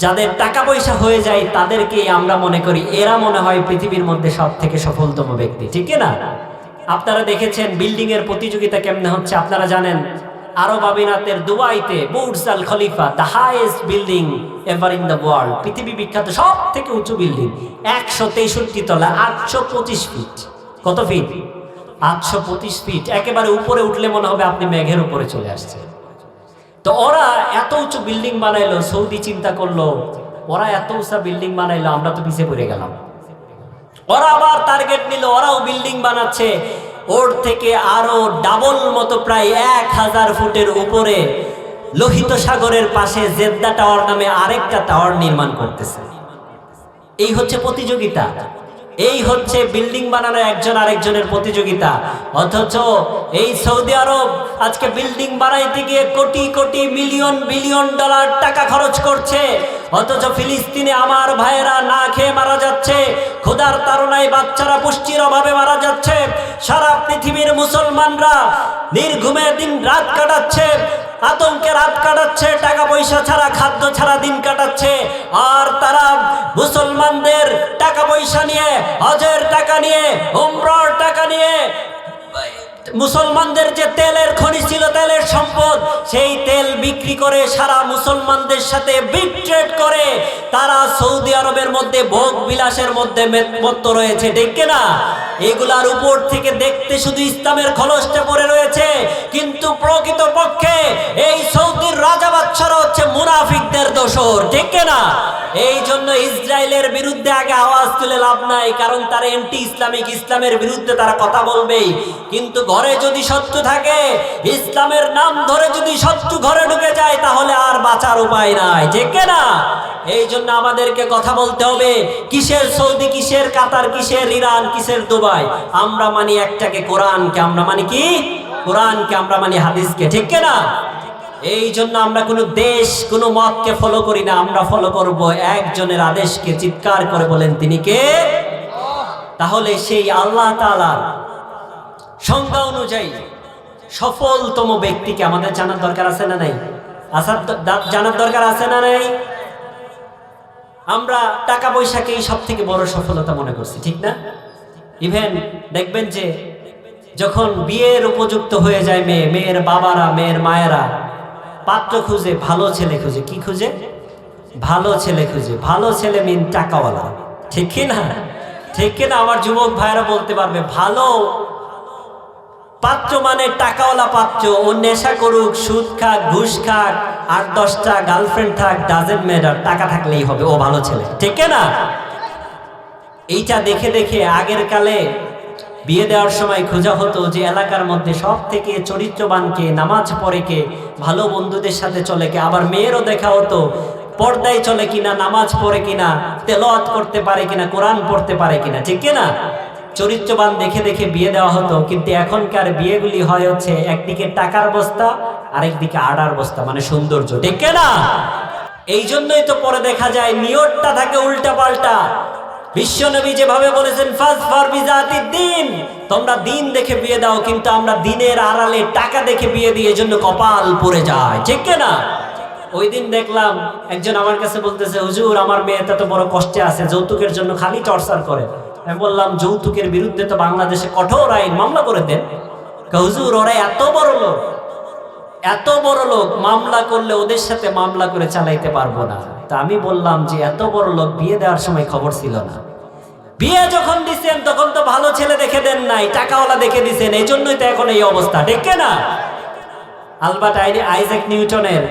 যাদের টাকা পয়সা হয়ে যায়, তাদেরকেই আমরা মনে করি এরা মনে হয় পৃথিবীর মধ্যে সব থেকে সফলতম ব্যক্তি, ঠিক না? আপনারা দেখেছেন বিল্ডিং এর প্রতিযোগিতা কেমনে হচ্ছে, আপনারা জানেন আরব আমিরাতের দুবাইতে Burj Al Khalifa, the highest building ever in the world, পৃথিবী বিখ্যাত সব থেকে উঁচু বিল্ডিং, 163 তলা, 825 ফিট। কত ফিট? 825 ফিট। একেবারে উপরে উঠলে মনে হবে আপনি মেঘের উপরে চলে আসছেন। তো ওরা এত উঁচু বিল্ডিং বানাইলো, সৌদি চিন্তা করলো, ওরা এত উঁচা বিল্ডিং বানাইলো, আমরা তো পিছিয়ে পড়ে গেলাম। ওরা আবার টার্গেট নিল, ওরাও বিল্ডিং বানাচ্ছে, ওর থেকে আরো ডাবল মতো, প্রায় 1000 ফুটের উপরে লোহিত সাগরের পাশে জেদ্দা টাওয়ার নামে আরেকটা টাওয়ার নির্মাণ করতেছে। এই হচ্ছে প্রতিযোগিতা, এই হচ্ছে বিল্ডিং বানানো একজন আরেকজনের প্রতিযোগিতা। অথচ এই সৌদি আরব আজকে বিল্ডিং বানাইতে গিয়ে crore crore, million billion dollar টাকা খরচ করছে, অথচ ফিলিস্তিনে আমার ভাইয়েরা না খেয়ে মারা যাচ্ছে, ক্ষুধার তাড়নায় বাচ্চারা পুষ্টির অভাবে মারা যাচ্ছে, সারা পৃথিবীর মুসলমানরা নির্ঘুমে দিন রাত কাটাচ্ছে, আতঙ্কে রাত কাটাচ্ছে, টাকা পয়সা ছাড়া, খাদ্য ছাড়া দিন কাটাচ্ছে। আর তারা মুসলমানদের টাকা পয়সা নিয়ে, হজের টাকা নিয়ে, উমরার টাকা নিয়ে, মুসলমানদের যে তেলের খনি ছিল, তেলের সম্পদ, সেই তেল বিক্রি করে সারা মুসলমানদের সাথে বিট্রেড করে তারা সৌদি আরবের মধ্যে ভোগ বিলাসের মধ্যে মত্ত রয়েছে, ঠিক না? এগুলার উপর থেকে দেখতে শুধু ইসলামের খলসটা পড়ে রয়েছে, কিন্তু প্রকৃত পক্ষে এই সৌদির রাজা বাদশারা হচ্ছে মুনাফিকদের দোসর, ঠিক না? এই জন্য ইসরায়েলের বিরুদ্ধে আগে আওয়াজ তুলে লাভ নাই, কারণ তারা এন্টি ইসলামিক, ইসলামের বিরুদ্ধে তারা কথা বলবেই। কিন্তু ঘরে যদি শত্রু থাকে, ইসলামের নাম ধরে যদি শত্রু ঘরে ঢুকে যায়, তাহলে আর বাঁচার উপায় নাই, ঠিক না? এই জন্য আমাদেরকে কথা বলতে হবে, কিসের সৌদি, কিসের কাতার, কিসের ইরান, কিসের দুবাই? আমরা মানি একটাকে, কোরআনকে। আমরা মানি কি? কোরআনকে। আমরা মানি হাদিসকে, ঠিক না? এই জন্য আমরা কোনো দেশ, কোনো মতকে ফলো করি না, আমরা ফলো করব একজনের আদেশকে। চিৎকার করে বলেন, তিনি কে? তাহলে সেই আল্লাহ তাআলার সংজ্ঞা অনুযায়ী সফলতম ব্যক্তিকে আমাদের জানার দরকার আছে না নাই? জানার দরকার আছে না নাই? আমরা টাকা পয়সাকেই সব থেকে বড় সফলতা মনে করছি, ঠিক না? ইভেন দেখবেন যে যখন বিয়ের উপযুক্ত হয়ে যায় মেয়ে, মেয়ের বাবারা, মেয়ের মায়েরা পাত্র খুঁজে, ভালো ছেলে খুঁজে। কি খুঁজে? ভালো ছেলে খুঁজে। ভালো ছেলে মিন টাকাওয়ালা, ঠিক কিনা? ঠিক কিনা? আমার যুবক ভাইরা বলতে পারবে। ভালো পাত্র মানে টাকাওয়ালা পাত্র। ও নেশা করুক, সুদ খাক, ঘুষ খাক, 8-10টা গার্লফ্রেন্ড থাক, ডাজেন্ট ম্যাটার, টাকা থাকলেই হবে, ও ভালো ছেলে, ঠিক না? এইটা দেখে দেখে আগের কালে বিয়ে দেওয়ার সময় খোঁজা হতো যে এলাকার মধ্যে সব থেকে চরিত্রবান কে, নামাজ পড়ে কে, ভালো বন্ধুদের সাথে চলে কে। আবার মেয়েরও দেখা হতো পর্দায় চলে কিনা, নামাজ পড়ে কিনা, তেলাওয়াত করতে পারে কিনা, কোরআন পড়তে পারে কিনা, ঠিক কিনা? চরিত্রবান দেখে দেখে বিয়ে দেওয়া হতো। কিন্তু এখনকার বিয়েগুলি হয় হচ্ছে একদিকে টাকার বস্তা, আরেকদিকে আড়ার বস্তা, মানে সৌন্দর্য, ঠিক কিনা? এই জন্যই তো পরে দেখা যায় নিয়তটা থাকে উল্টা পাল্টা। বিশ্বনবী যেভাবে বলেছেন, ফাজফার বিজাতিদ দ্বীন, তোমরা দিন দেখে বিয়ে দাও, কিন্তু আমরা দিনের আড়ালে টাকা দেখে বিয়ে দিই, এজন্য কপাল পড়ে যায়, ঠিক কিনা? ওই দিন দেখলাম একজন আমার কাছে বলতেছে, হুজুর আমার মেয়েটা তো বড় কষ্টে আছে, যৌতুকের জন্য খালি টর্চার করে। আমি বললাম, যৌতুকের বিরুদ্ধে তো বাংলাদেশে কঠোর আইন, মামলা করে দেন। হুজুর ওরা এত বড় লোক, এত বড় লোক, মামলা করলে ওদের সাথে মামলা করে চালাইতে পারবো না। তা আমি বললাম যে এত বড় লোক বিয়ে দেওয়ার সময় খবর ছিল না? বিয়ে যখন দিচ্ছেন তখন তো ভালো ছেলে দেখে দেন নাই, টাকাওয়ালা দেখে দিচ্ছেন, এই জন্যই তো এখন এই অবস্থা, ঠিক না? আলবার্ট আইজ্যাক নিউটনের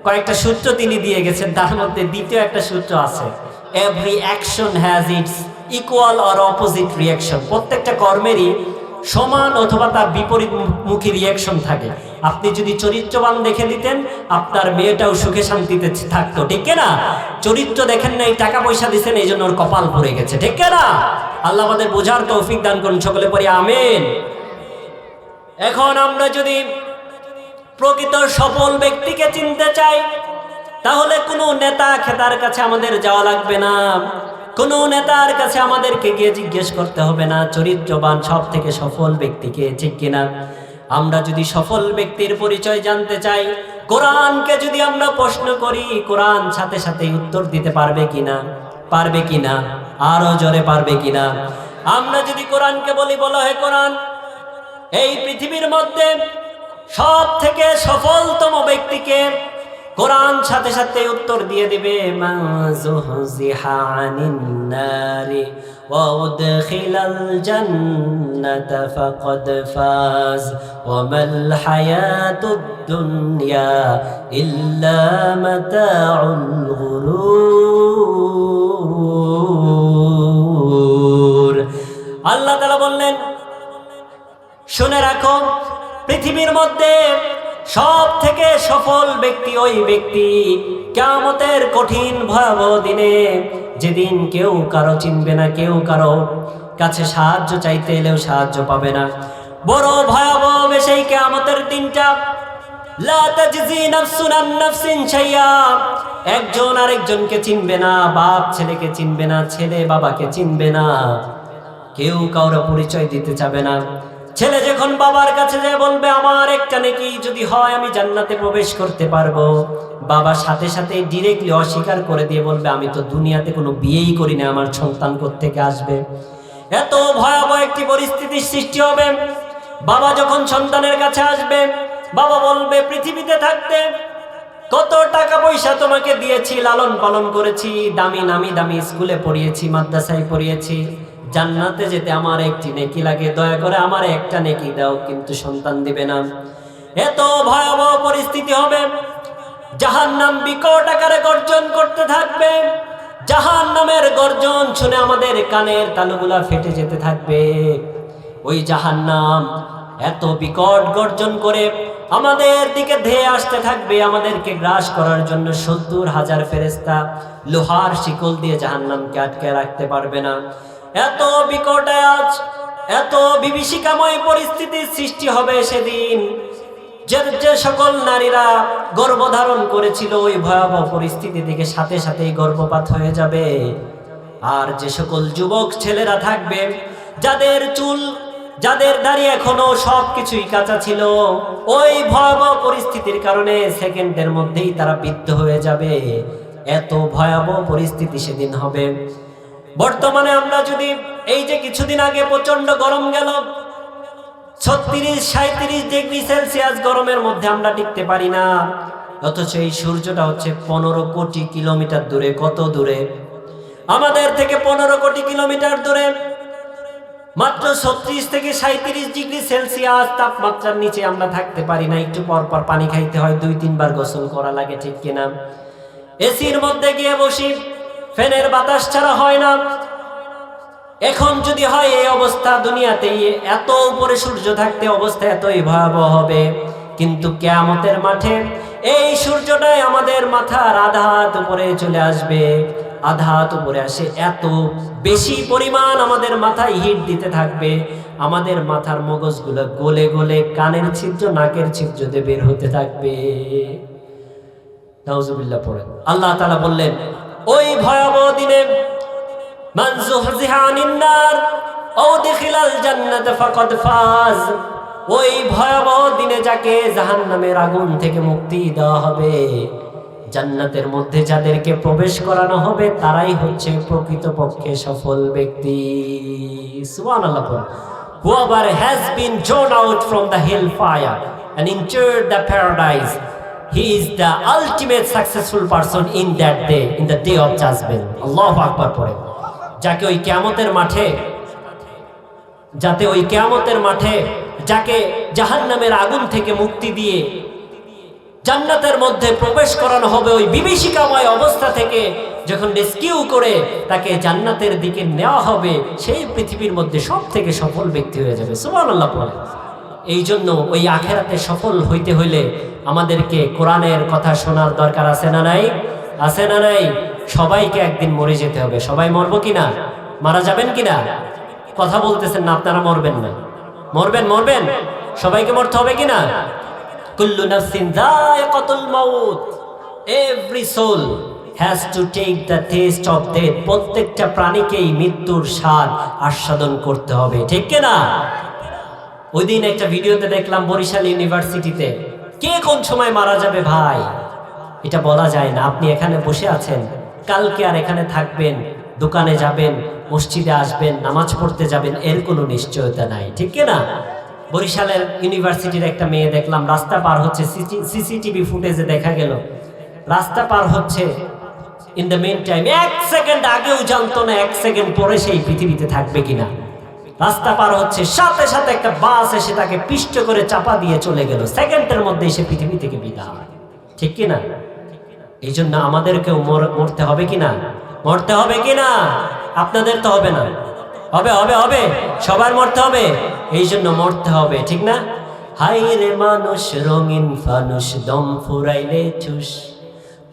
কয়েকটা সূত্র তিনি দিয়ে গেছেন, তার মধ্যে দ্বিতীয় একটা সূত্র আছে, every action has its equal or opposite reaction. প্রত্যেকটা কর্মেরই সমান অথবা তার বিপরীতমুখী রিয়াকশন থাকে। আপনি যদি চরিত্রবান দেখে দিতেন, আপনার মেয়েটাও সুখে শান্তিতে থাকতো, ঠিক না? চরিত্র দেখেন নাই, টাকা পয়সা দিচ্ছেন, এই জন্য ওর কপাল পড়ে গেছে, ঠিক না? আল্লাহ আমাদের বোঝার তৌফিক দান করুন, সকলে পড়ি আমিন। এখন আমরা যদি প্রকৃত সফল ব্যক্তিকে চিনতে চাই, তাহলে কোনো নেতা খেতার কাছে আমাদের যাওয়া লাগবে না, কোনো নেতার কাছে আমাদেরকে গিয়ে জিজ্ঞেস করতে হবে না চরিত্রবান সব থেকে সফল ব্যক্তিকে, ঠিক কিনা? আমরা যদি সফল ব্যক্তির পরিচয় জানতে চাই, কোরআনকে যদি আমরা প্রশ্ন করি, কোরআন সাথে সাথে উত্তর দিতে পারবে কিনা? পারবে কিনা? আরো জোরে পারবে কিনা? আমরা যদি কোরআনকে বলি, বলা হয় কোরআন এই পৃথিবীর মধ্যে সব থেকে সফলতম ব্যক্তিকে, কোরআন সাথে সাথে উত্তর দিয়ে দিবে, মান যুহজিহা আনিন নারি ওয়া উদখিলাল জান্নাতা ফাকাদ ফাজ ওয়া মাল হায়াতুদ দুনিয়া ইল্লা মাতাউল গুরুর। আল্লাহ তাআলা বললেন, শুনে রাখো, পৃথিবীর মধ্যে সব থেকে সফল ব্যক্তি ওই ব্যক্তি, কিয়ামতের কঠিন ভয়াবহ দিনে, যেদিন কেউ কারো চিনবে না, কেউ কারো কাছে সাহায্য চাইতে এলেও সাহায্য পাবে না। বড় ভয়াবহ সেই কিয়ামতের দিনটা। লা তাজজি নাফসুন আন নাফসিন শাইআ, একজন আরেকজনকে চিনবে না, বাপ ছেলেকে চিনবে না, ছেলে বাবাকে চিনবে না, কেউ কারো পরিচয় দিতে চাবে না। ছেলে যখন বাবার কাছে যায় বলবে, আমার একটা নেকি যদি হয় আমি জান্নাতে প্রবেশ করতে পারবো, বাবা সাথে সাথে ডিরেক্টলি অস্বীকার করে দিয়ে বলবে, আমি তো দুনিয়াতে কোনো বিয়েই করি না, আমার সন্তান কোত্থেকে আসবে? এত ভয়াবহ একটি পরিস্থিতির সৃষ্টি হবে। বাবা যখন সন্তানের কাছে আসবে, বাবা বলবে, পৃথিবীতে থাকতে কত টাকা পয়সা তোমাকে দিয়েছি, লালন পালন করেছি, দামি নামি দামি স্কুলে পড়িয়েছি, মাদ্রাসায় পড়িয়েছি, জান্নাতে যেতে আমার একটি নেকি লাগে, দয়া করে আমার একটা নেকি দাও, কিন্তু সন্তান দিবে না। এত ভয়াবহ পরিস্থিতি হবে। জাহান্নাম বিকট আকারে গর্জন করতে থাকবে। জাহান্নামের গর্জন শুনে আমাদের কানের তালুগুলা ফেটে যেতে থাকবে। ওই জাহান্নাম এত বিকট গর্জন করে আমাদের দিকে ধেয়ে আসতে থাকবে, আমাদেরকে গ্রাস করার জন্য ৭০,০০০ ফেরেশতা লোহার শিকল দিয়ে জাহান্নামকে আটকে রাখতে পারবে না। এত বিকট আজ, এত বিভীষিকাময় পরিস্থিতির সৃষ্টি হবে সেদিন। যে সকল নারীরা গর্ভধারণ করেছিল, ওই ভয়াবহ পরিস্থিতি থেকে সাথে সাথেই গর্ভপাত হয়ে যাবে। আর যে সকল যুবক ছেলেরা থাকবে, যাদের চুল, যাদের দাড়ি এখনো সবকিছুই কাঁচা ছিল, ওই ভয়াবহ পরিস্থিতির কারণে সেকেন্ডের মধ্যেই তারা বৃদ্ধ হয়ে যাবে। এত ভয়াবহ পরিস্থিতি সেদিন হবে। বর্তমানে আমরা যদি এই যে কিছুদিন আগে প্রচন্ড গরম গেল, 36-37 ডিগ্রি সেলসিয়াস গরমের মধ্যে আমরা টিকতে পারি না, অথচ এই সূর্যটা হচ্ছে 15 কোটি কিলোমিটার দূরে। কত দূরে? আমাদের থেকে 15 কোটি কিলোমিটার দূরে। মাত্র 36-37 ডিগ্রি সেলসিয়াস তাপমাত্রার নিচে আমরা থাকতে পারি না। একটু পর পর পানি খাইতে হয়, 2-3 বার গোসল করা লাগে, ঠিক কিনা? এসির মধ্যে গিয়ে বসি, ফ্যানের বাতাস ছাড়া হয় না। এখন যদি হয় এই অবস্থা দুনিয়াতে, এত উপরে সূর্য থাকতে অবস্থা এতই ভয়াবহ হবে। কিন্তু কিয়ামতের মাঠে এই সূর্যটাই আমাদের মাথার আধা হাত উপরে চলে আসবে। আধা হাত উপরে আসে, এত বেশি পরিমাণ আমাদের মাথায় হিট দিতে থাকবে, আমাদের মাথার মগজগুলো গলে গলে কানের ছিদ্র নাকের ছিদ্র দিয়ে বের হতে থাকবে। নাউজুবিল্লাহ পড়েন। আল্লাহ তাআলা বললেন, ওই ভয়াবহ দিনে মান যুহযিহা আনিন নার আও দুখিলাল জান্নাত ফাকাদ ফাজ, ওই ভয়াবহ দিনে যাকে জাহান্নামের আগুন থেকে মুক্তি দেওয়া হবে, জান্নাতের মধ্যে যাদেরকে প্রবেশ করানো হবে, তারাই হচ্ছে প্রকৃতপক্ষে সফল ব্যক্তি। সুবহানাল্লাহ। Whoever has been drawn out from the hellfire and entered the paradise, he is the ultimate successful person in that day, in the day of judgment. আল্লাহু আকবার পড়ে। যাকে ওই কিয়ামতের মাঠে, যাকে জাহান্নামের আগুন থেকে মুক্তি দিয়ে জান্নাতের মধ্যে প্রবেশ করানো হবে, ওই বিভীষিকাময় অবস্থা থেকে যখন রেস্কিউ করে তাকে জান্নাতের দিকে নেওয়া হবে, সেই পৃথিবীর মধ্যে সব থেকে সফল ব্যক্তি হয়ে যাবে। সুবহানাল্লাহ পড়ে। এই জন্য ওই আখেরাতে সফল হইতে হইলে আমাদেরকে কোরআনের কথা শোনার দরকার আছে না নাই? আছে না নাই? সবাইকে একদিন মরে যেতে হবে। সবাই মরবো কিনা? মারা যাবেন কিনা? কথা বলতেছেন না আপনারা, মরবেন না? মরবেন। সবাইকে মরতে হবে কিনা? কুল্লু নাফসিন যায়িকাতুল মাউত, every soul has to take the test of death. প্রত্যেকটা প্রাণীকেই মৃত্যুর স্বাদ আস্বাদন করতে হবে, ঠিক কিনা? ওই দিন একটা ভিডিওতে দেখলাম বরিশাল ইউনিভার্সিটিতে, কে কোন সময় মারা যাবে ভাই এটা বলা যায় না। আপনি এখানে বসে আছেন, কালকে আর এখানে থাকবেন, দোকানে যাবেন, মসজিদে আসবেন, নামাজ পড়তে যাবেন, এর কোনো নিশ্চয়তা নাই, ঠিক কিনা? বরিশালের ইউনিভার্সিটির একটা মেয়ে দেখলাম রাস্তা পার হচ্ছে, সিসিটিভি ফুটেজে দেখা গেল রাস্তা পার হচ্ছে, in the meantime 1 second আগেও জানতো না 1 সেকেন্ড পরে সেই পৃথিবীতে থাকবে কিনা। রাস্তা পার হচ্ছে, সাথে সাথে একটা বাস এসে তাকে পিষ্ট করে চাপা দিয়ে চলে গেল, সেকেন্ডের মধ্যে এসে পৃথিবী থেকে বিদায়, ঠিক কিনা? এই জন্য আমাদেরকেও মরতে হবে কিনা? মরতে হবে কিনা? আপনাদের তো হবে না, হবে সবার মরতে হবে। এই জন্য মরতে হবে, ঠিক না? হাই রে মানুষ রঙিন ফানুষ, দম ফুরাইলে ঠুস,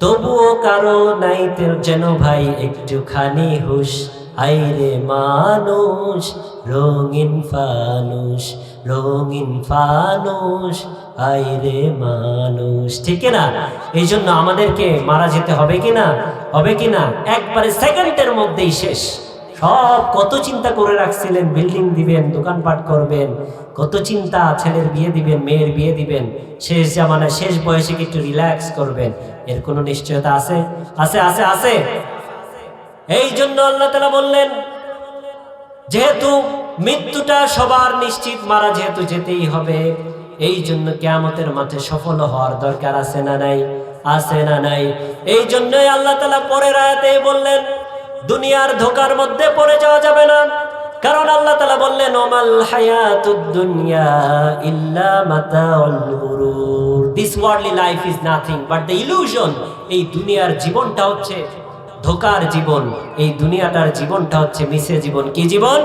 তবুও কারো নাই তের যেন ভাই একটুখানি হুশ। হাই রে মানুষ রঙিন ফানুষ, হাই রে মানুষ, ঠিক না? এই জন্য আমাদেরকে মারা যেতে হবে কিনা? হবে কিনা? একবারে সেকেন্ডের মধ্যেই শেষ। সব কত চিন্তা করে রাখছিলেন, বিল্ডিং দিবেন, দোকানপাট করবেন, কত চিন্তা, ছেলের বিয়ে দিবেন, মেয়ের বিয়ে দিবেন, শেষ জামানায় শেষ বয়সে একটু রিল্যাক্স করবেন, এর কোনো নিশ্চয়তা আছে? আছে। এই জন্য আল্লাহ তাআলা বললেন, যেহেতু মৃত্যুটা সবার নিশ্চিত, মারা যেহেতু যেতেই হবে, এই জন্য কিয়ামতের মাঠে সফল হওয়ার দরকার আছে না নাই? আছে না নাই? এই জন্যই আল্লাহ তাআলা পরের আয়াতে বললেন, দুনিয়ার ধোঁকার মধ্যে পড়ে যাওয়া যাবে না। কারণ আল্লাহ তাআলা বললেন, ওমাল হায়াতুদ দুনিয়া ইল্লা মাতাউল গুরুর, this worldly life is nothing but the illusion. এই দুনিয়ার জীবনটা হচ্ছে ধোঁকার জীবন, এই দুনিয়াটার জীবনটা হচ্ছে মিছে জীবন। কি জীবন?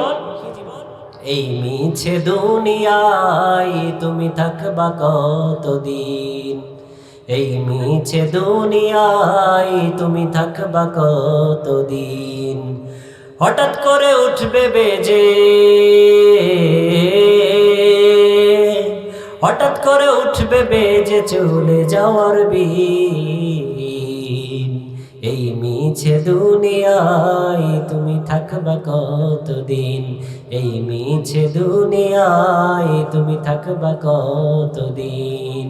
এই মিছে দুনিয়ায় তুমি থাকবা কতদিন, এই মিছে দুনিয়ায় তুমি থাকবা কতদিন। হঠাৎ করে উঠবে বেজে, হঠাৎ করে উঠবে বেজে চলে যাওয়ার বিন। এই মিছে দুনিয়ায় তুমি থাকবা কতদিন, এই মিছে দুনিয়ায় তুমি থাকবা কতদিন।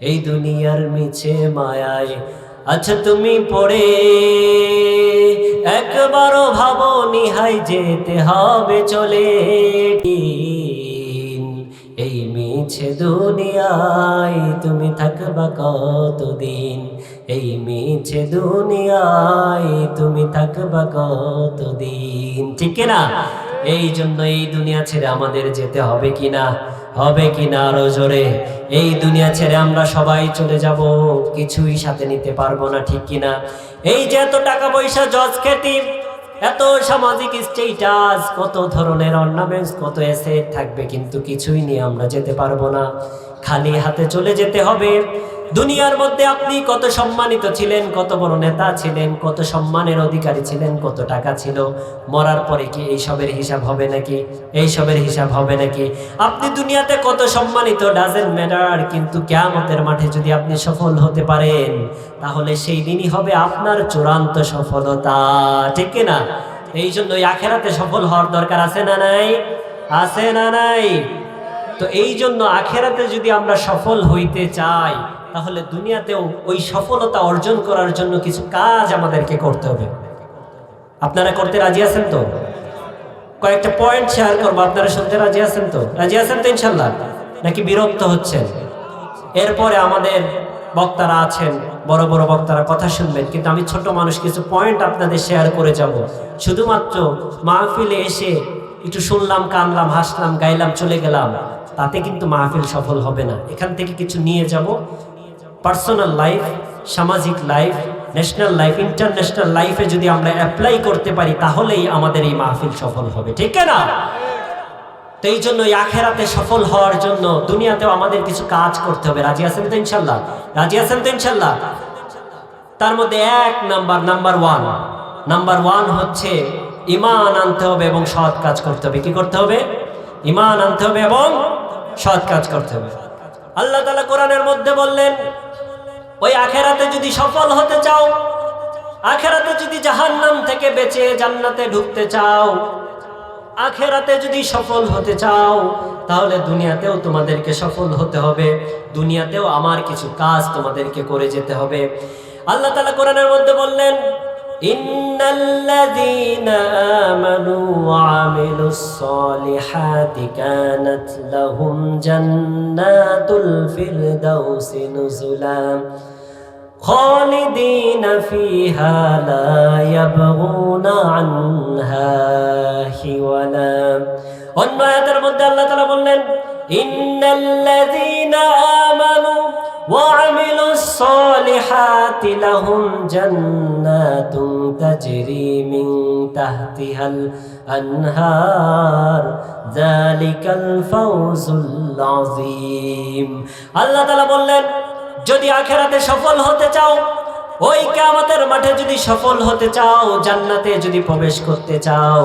এই দুনিয়ার মিছে মায়ায় আচ্ছা তুমি পড়ে, একবারও ভাবো নিহাই যেতে হবে চলে। এই মিছে দুনিয়ায় তুমি থাকবা কতদিন, এই মিছে দুনিয়ায় তুমি থাকবা কতদিন, ঠিক কিনা? এই জন্য এই দুনিয়া ছেড়ে আমাদের যেতে হবে কিনা, হবে কিনা আরো জোরে? এই দুনিয়া ছেড়ে আমরা সবাই চলে যাব, কিছুই সাথে নিতে পারবো না, ঠিক কিনা? এই যে এত টাকা পয়সা, জজ খ্যাতি, এত সামাজিক স্ট্যাটাস, কত ধরনের অর্নামেন্টস, কত এসেট থাকবে, কিন্তু কিছুই নিয়ে আমরা যেতে পারবো না, খালি হাতে চলে যেতে হবে। দুনিয়ার মধ্যে আপনি কত সম্মানিত ছিলেন, কত বড় নেতা ছিলেন, কত সম্মানের অধিকারী ছিলেন, কত টাকা ছিল, মরার পরে কি এইসবের হিসাব হবে নাকি? এইসবের হিসাব হবে নাকি? আপনি দুনিয়াতে কত সম্মানিত ডাজেন্ট ম্যাটার, কিন্তু কিয়ামতের মাঠে যদি আপনি সফল হতে পারেন, তাহলে সেই দিনই হবে আপনার চূড়ান্ত সফলতা, ঠিক কিনা? এই জন্য আখিরাতে সফল হওয়ার দরকার আছে না নাই? আছে না নাই? তো এই জন্য আখিরাতে যদি আমরা সফল হইতে চাই, তাহলে দুনিয়াতেও ওই সফলতা অর্জন করার জন্য কিছু কাজ আমাদেরকে করতে হবে। আপনারা করতে রাজি আছেন তো? কয়েকটা পয়েন্ট শেয়ার করবো, আপনারা শুনতে রাজি আছেন তো? রাজি আছেন তো ইনশাল্লাহ? নাকি বিরক্ত হচ্ছেন? এরপরে আমাদের বক্তারা আছেন, বড় বড় বক্তারা কথা শুনবেন, কিন্তু আমি ছোট মানুষ, কিছু পয়েন্ট আপনাদের শেয়ার করে যাব। শুধুমাত্র মাহফিলে এসে একটু শুনলাম, কানলাম, হাসলাম, গাইলাম, চলে গেলাম, তাতে কিন্তু মাহফিল সফল হবে না। এখান থেকে কিছু নিয়ে যাব, পার্সোনাল লাইফ, সামাজিক লাইফ, ন্যাশনাল লাইফ, ইন্টারন্যাশনাল লাইফে যদি আমরা অ্যাপ্লাই করতে পারি, তাহলেই আমাদের এই মাহফিল সফল হবে, ঠিক না? তো এই জন্য আখিরাতে সফল হওয়ার জন্য দুনিয়াতেও আমাদের কিছু কাজ করতে হবে। রাজি আছেন তো ইনশাল্লাহ? রাজি আছেন তো ইনশাল্লাহ? তার মধ্যে নাম্বার ওয়ান হচ্ছে ঈমান আনতে হবে এবং সৎ কাজ করতে হবে। কি করতে হবে? ঈমান আনতে হবে এবং সৎ কাজ করতে হবে। আল্লাহ তাআলা কোরআনের মধ্যে বললেন, ওই আখিরাতে যদি সফল হতে চাও, আখিরাতে যদি জাহান্নাম থেকে বেঁচে জান্নাতে ঢুকতে চাও, আখিরাতে যদি সফল হতে চাও, তাহলে দুনিয়াতেও তোমাদেরকে সফল হতে হবে, দুনিয়াতেও আমার কিছু কাজ তোমাদেরকে করে যেতে হবে। আল্লাহ তাআলা কোরআনের মধ্যে বললেন, ইন্নাল্লাযীনা আমানু ওয়া আমিলুস সলিহাতি কানাত লাহুম জান্নাতুল ফিরদাউসি নুজুলা খালিদিনা ফিহা লা ইয়াবগুনা আনহা হিওয়ালা। অন্য আয়াতের মধ্যে আল্লাহ তাআলা বললেন, ইন্নাল্লাযীনা আমানু ওয়া আমিলুস সলিহাতি লাহুম জান্নাতুন তাজরি মিন তাহতিহাল আনহার যালিকাল ফাওজুল আযীম। আল্লাহ তাআলা বললেন, যদি আখিরাতে সফল হতে চাও, ওই কিয়ামতের মাঠে যদি সফল হতে চাও, জান্নাতে যদি প্রবেশ করতে চাও,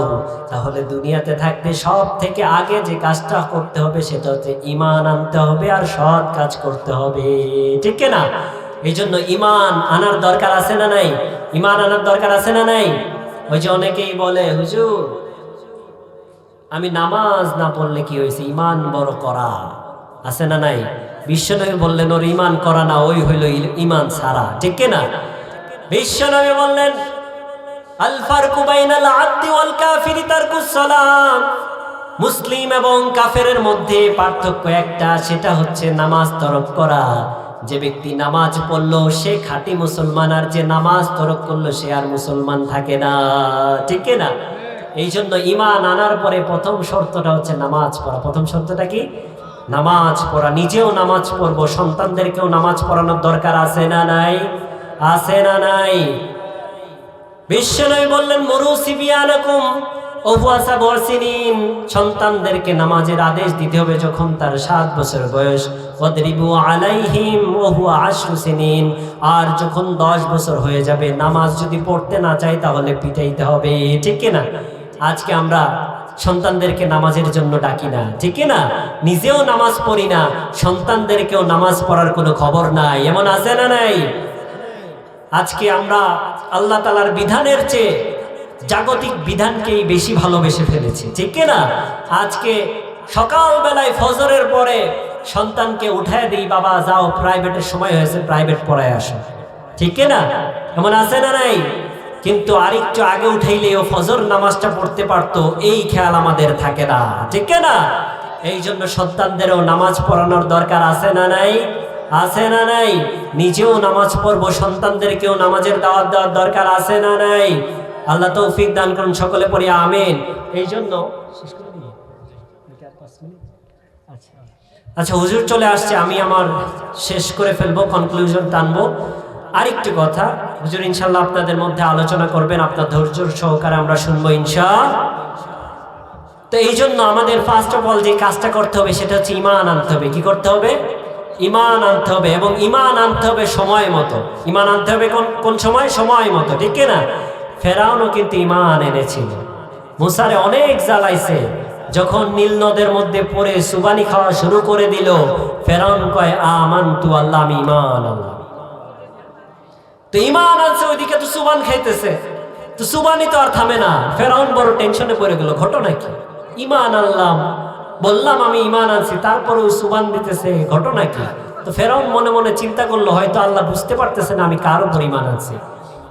তাহলে দুনিয়াতে থাকতে সব থেকে আগে যে কাজটা করতে হবে সেটা হচ্ছে ঈমান আনতে হবে আর সৎ কাজ করতে হবে, ঠিক না? এই জন্য ঈমান আনার দরকার আছে না নাই? ঈমান আনার দরকার আছে না নাই? ওই যে অনেকেই বলে, হুজুর আমি নামাজ না পড়লে কি হয়েছে, ঈমান বড় করা, আছে না নাই? বিশ্বনবী বললেন, ওর ঈমান করা না, ওই হইল ঈমান ছাড়া, ঠিক না? বিশ্বনবী বললেন, আল ফারকু বাইনাল আবদি ওয়াল কাফিরি তারকুস সালাম। মুসলিম এবং কাফেরের মধ্যে পার্থক্য একটা, সেটা হচ্ছে নামাজ তরক করা। যে ব্যক্তি নামাজ পড়লো সে খাঁটি মুসলমান, আর যে নামাজ তরক করলো সে আর মুসলমান থাকে না, ঠিক না? এই জন্য ঈমান আনার পরে প্রথম শর্তটা হচ্ছে নামাজ পড়া। প্রথম শর্তটা কি? নামাজ পড়া। নিজেও নামাজ পড়বো, সন্তানদেরকেও নামাজ পড়ানোর দরকার আছে না নাই? আছে না নাই? বিশ্বনবী বললেন, মুরু সিবিয়ানাকুম ওহুয়া সাব'ু সিনিন, সন্তানদেরকে নামাজের আদেশ দিতে হবে যখন তার 7 বছর বয়স। ওয়াদরিবু আলাইহিম ওহুয়া 10 সিনিন, আর যখন 10 বছর হয়ে যাবে, নামাজ যদি পড়তে না চায় তাহলে পিটাইতে হবে, ঠিক না? আজকে আমরা সন্তানদেরকে নামাজের জন্য ডাকি না, ঠিক না? নিজেও নামাজ পড়ি না, সন্তানদেরকেও নামাজ পড়ার কোনো খবর নাই, এমন আছে না নাই? আজকে আমরা আল্লাহ তাআলার বিধানের চেয়ে জাগতিক বিধানকেই বেশি ভালোবেসে ফেলেছি, ঠিক না? আজকে সকালবেলায় ফজরের পরে সন্তানকে উঠায় দিই, বাবা যাও প্রাইভেটের সময় হয়েছে, প্রাইভেট পড়ায় আসো, ঠিক না? এমন আছে না নাই? কিন্তু আরেকটু আগে উঠাইলেও ফজর নামাজটা পড়তে পারতো, এই খেয়াল আমাদের থাকে না, ঠিক না? এই জন্য সন্তানদেরও নামাজ পড়ানোর দরকার আছে না নাই? আছে না নাই? নিজেও নামাজ পড়বো, সন্তানদেরকেও নামাজের দাওয়াত দেওয়ার দরকার আছে না নাই? আল্লাহ তৌফিক দান করুন, সকলে পড়ি আমিন। এই জন্য আচ্ছা, হুজুর চলে আসছে, আমি আমার শেষ করে ফেলবো, কনক্লুশন টানবো। আরেকটি কথা, হুজুর ইনশাল্লাহ আপনাদের মধ্যে আলোচনা করবেন, আপনার ধৈর্য সহকারে আমরা শুনবো ইনশাআল্লাহ। তো এই জন্য আমাদের ফার্স্ট অফ অল যে কাজটা করতে হবে সেটা হচ্ছে ঈমান আনতে হবে। কি করতে হবে? ঈমান আনতে হবে, এবং ঈমান আনতে হবে সময় মতো। ঈমান আনতে হবে কোন সময়? সময় মতো, ঠিক না? ফেরাউনও কিন্তু ঈমান এনেছিল, মুসারে অনেক জ্বালাইছে। যখন নীল নদের মধ্যে পড়ে সুবানি খাওয়া শুরু করে দিল, ফেরাউন কয় আমানতু, আল্লাহ আমি ঈমান আনলাম। তো ঈমান আনছে, ওইদিকে তো সুবান খাইতেছে, তো সুবানি তো আর থামে না। ফেরাউন বড় টেনশনে পড়ে গেল, ঘটনা কি? ঈমান আনলাম, বললাম আমি ঈমান আনছি, তারপরেও সুবান দিতেছে, ঘটনা কি? তো ফেরাউন মনে মনে চিন্তা করলো, হয়তো আল্লাহ বুঝতে পারতেছে না আমি কার উপর ঈমান আনছি।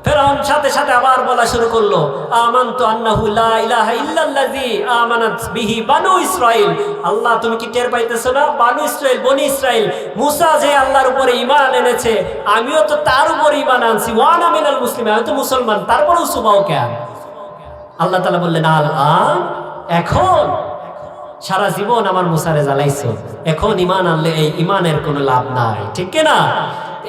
ফেরাউন সাথে সাথে আবার বলা শুরু করলো, আমানতু আন্নাহু লা ইলাহা ইল্লাল্লাযী আমানাত বিহি বানু ইসরাঈল। আল্লাহ তুমি কি টের পাইতেছো না? বানু ইসরাঈল, বনি ইসরাঈল, মুসা যে আল্লাহর উপরে ঈমান এনেছে, আমিও তো তার উপর ঈমান আনছি। ওয়ানা মিনাল মুসলিমিন, আমি তো মুসলমান, তারপরেও সুবাও কেন? আল্লাহ তাআলা বললেন আল-আন, এখন সারা জীবন আমার মুসারে জ্বালাইছো, এখন ঈমান আনলে এই ঈমানের কোনো লাভ নাই, ঠিক না?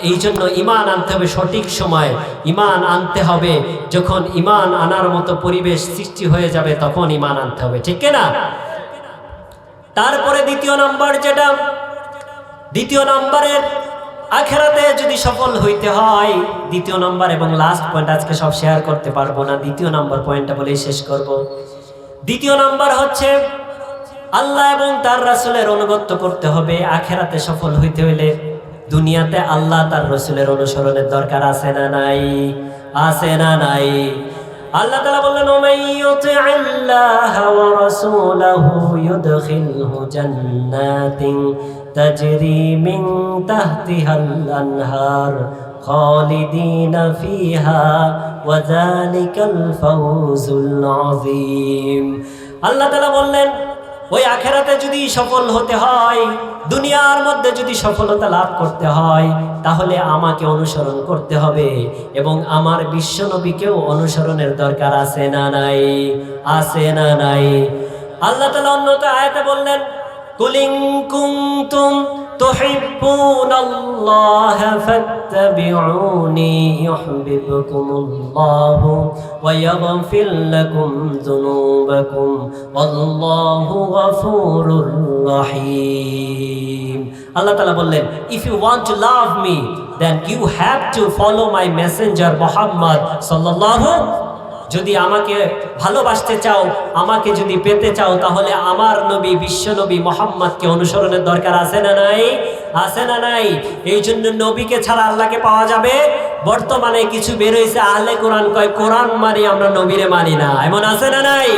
এই জন্য ঈমান আনতে হবে সঠিক সময়। ঈমান আনতে হবে যখন ঈমান আনার মতো পরিবেশ সৃষ্টি হয়ে যাবে, তখন ঈমান আনতে হবে, ঠিক না? তারপরে দ্বিতীয় নম্বরের আখিরাতে যদি সফল হইতে হয়, দ্বিতীয় নম্বর এবং লাস্ট পয়েন্ট, আজকে সব শেয়ার করতে পারবো না, দ্বিতীয় নম্বর পয়েন্টটা বলেই শেষ করব। দ্বিতীয় নম্বর হচ্ছে আল্লাহ এবং তার রাসূলের অনুগত্য করতে হবে। আখিরাতে সফল হইতে হইলে দুনিয়াতে আল্লাহ তার রাসূলের অনুসরণের দরকার আছে না নাই? আছে না নাই? আল্লাহ তাআলা বললেন, ওমাইয়ুতি'আল্লাহা ওয়া রাসূলাহু ইউদখিলহু জান্নাতিন তাজরি মিন তাহতিহাল আনহার খালিদিনা ফিহা ওয়া যালিকাল ফাওজুল আযীম। আল্লাহ তাআলা বললেন, ওই আখিরাতে যদি সফল হতে হয়, দুনিয়ার মধ্যে যদি সফলতা লাভ করতে হয়, তাহলে আমাকে অনুসরণ করতে হবে, এবং আমার বিশ্ব নবীকেও অনুসরণের দরকার আছে না নাই? আছে না নাই? আল্লাহ তাআলা অন্যতে আয়াতে বললেন, কুল ইন কুনতুম তুহিব্বুনাল্লাহা ফাত্তাবিউনি ইউহিব্বুকুমুল্লাহু ওয়া ইয়াগফির লাকুম যুনুবাকুম ওয়াল্লাহু গফুরুর রহিম। আল্লাহ তাআলা বললেন, if you want to love me, then you have to follow my messenger মুহাম্মদ সাল্লাল্লাহু। যদি আমাকে ভালোবাসতে চাও, আমাকে যদি পেতে চাও, তাহলে আমার নবী বিশ্ব নবী মুহাম্মদকে অনুসরণের দরকার আছে না নাই? আছে না নাই? এই জন্য নবীকে ছাড়া আল্লাহকে পাওয়া যাবে। বর্তমানে কিছু বের হয়েছে, আহলে কোরআন কয় কোরআন মানি আমরা, নবীরে মানি না, এমন আছে না নাই?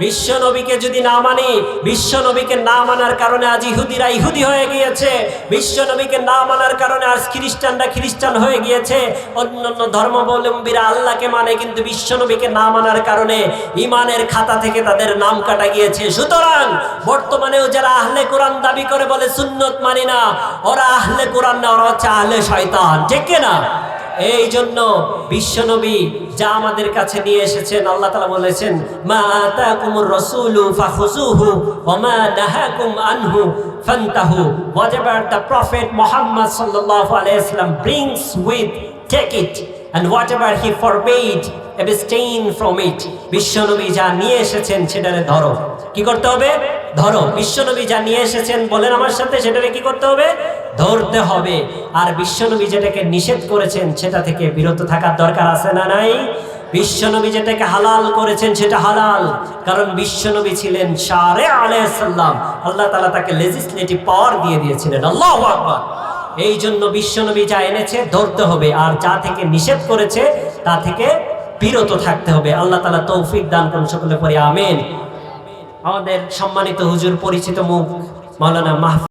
বিশ্ব নবীকে যদি না মানি, বিশ্ব নবীকে না মানার কারণে আজ ইহুদিরা ইহুদি হয়ে গিয়েছে, বিশ্ব নবীকে না মানার কারণে আজ খ্রিস্টানরা খ্রিস্টান হয়ে গিয়েছে, অন্যান্য ধর্মাবলম্বীরা আল্লাহকে মানে, কিন্তু বিশ্ব নবীকে না মানার কারণে ঈমানের খাতা থেকে তাদের নাম কাটা গিয়েছে। সুতরাং বর্তমানেও যারা আহলে কোরআন দাবি করে বলে সুন্নত মানি না, ওরা আহলে কোরআন না, ওরা হচ্ছে আহলে শয়তান, ঠিক না? এই জন্য বিশ্বনবী যা আমাদের কাছে নিয়ে এসেছেন, আল্লাহ তাআলা বলেছেন, মা আতাকুমুর রাসূলু ফাখুযুহু ওয়া মা নাহাকুম আনহু ফান্তাহু। Whatever the Prophet Muhammad sallallahu alaihi wasallam brings with, take it, and whatever he forbade, abstain from it. বিশ্বনবী যা নিয়ে এসেছেন সেটারে ধরো। কি করতে হবে? ধরো। বিশ্বনবী যা নিয়ে এসেছেন, বলেন আমার সাথে, সেটারে কি করতে হবে? ধরতে হবে। আর বিশ্বনবী যেটাকে নিষেধ করেছেন সেটা থেকে বিরত থাকার দরকার আছে না নাই? বিশ্বনবী যেটাকে হালাল করেছেন সেটা হালাল, কারণ বিশ্বনবী ছিলেন শারে আলাইহিস সালাম, আল্লাহ তাআলা তাকে লেজিসলেটিভ পাওয়ার দিয়ে দিয়েছিলেন। আল্লাহু আকবার। এই জন্য বিশ্বনবী যা এনেছে ধরতে হবে, আর যা থেকে নিষেধ করেছে তা থেকে বিরত থাকতে হবে। আল্লাহ তাআলা তৌফিক দান করুন, সকলে পড়ি আমিন। আমাদের সম্মানিত হুজুর, পরিচিত মুখ মাওলানা মাহফুজ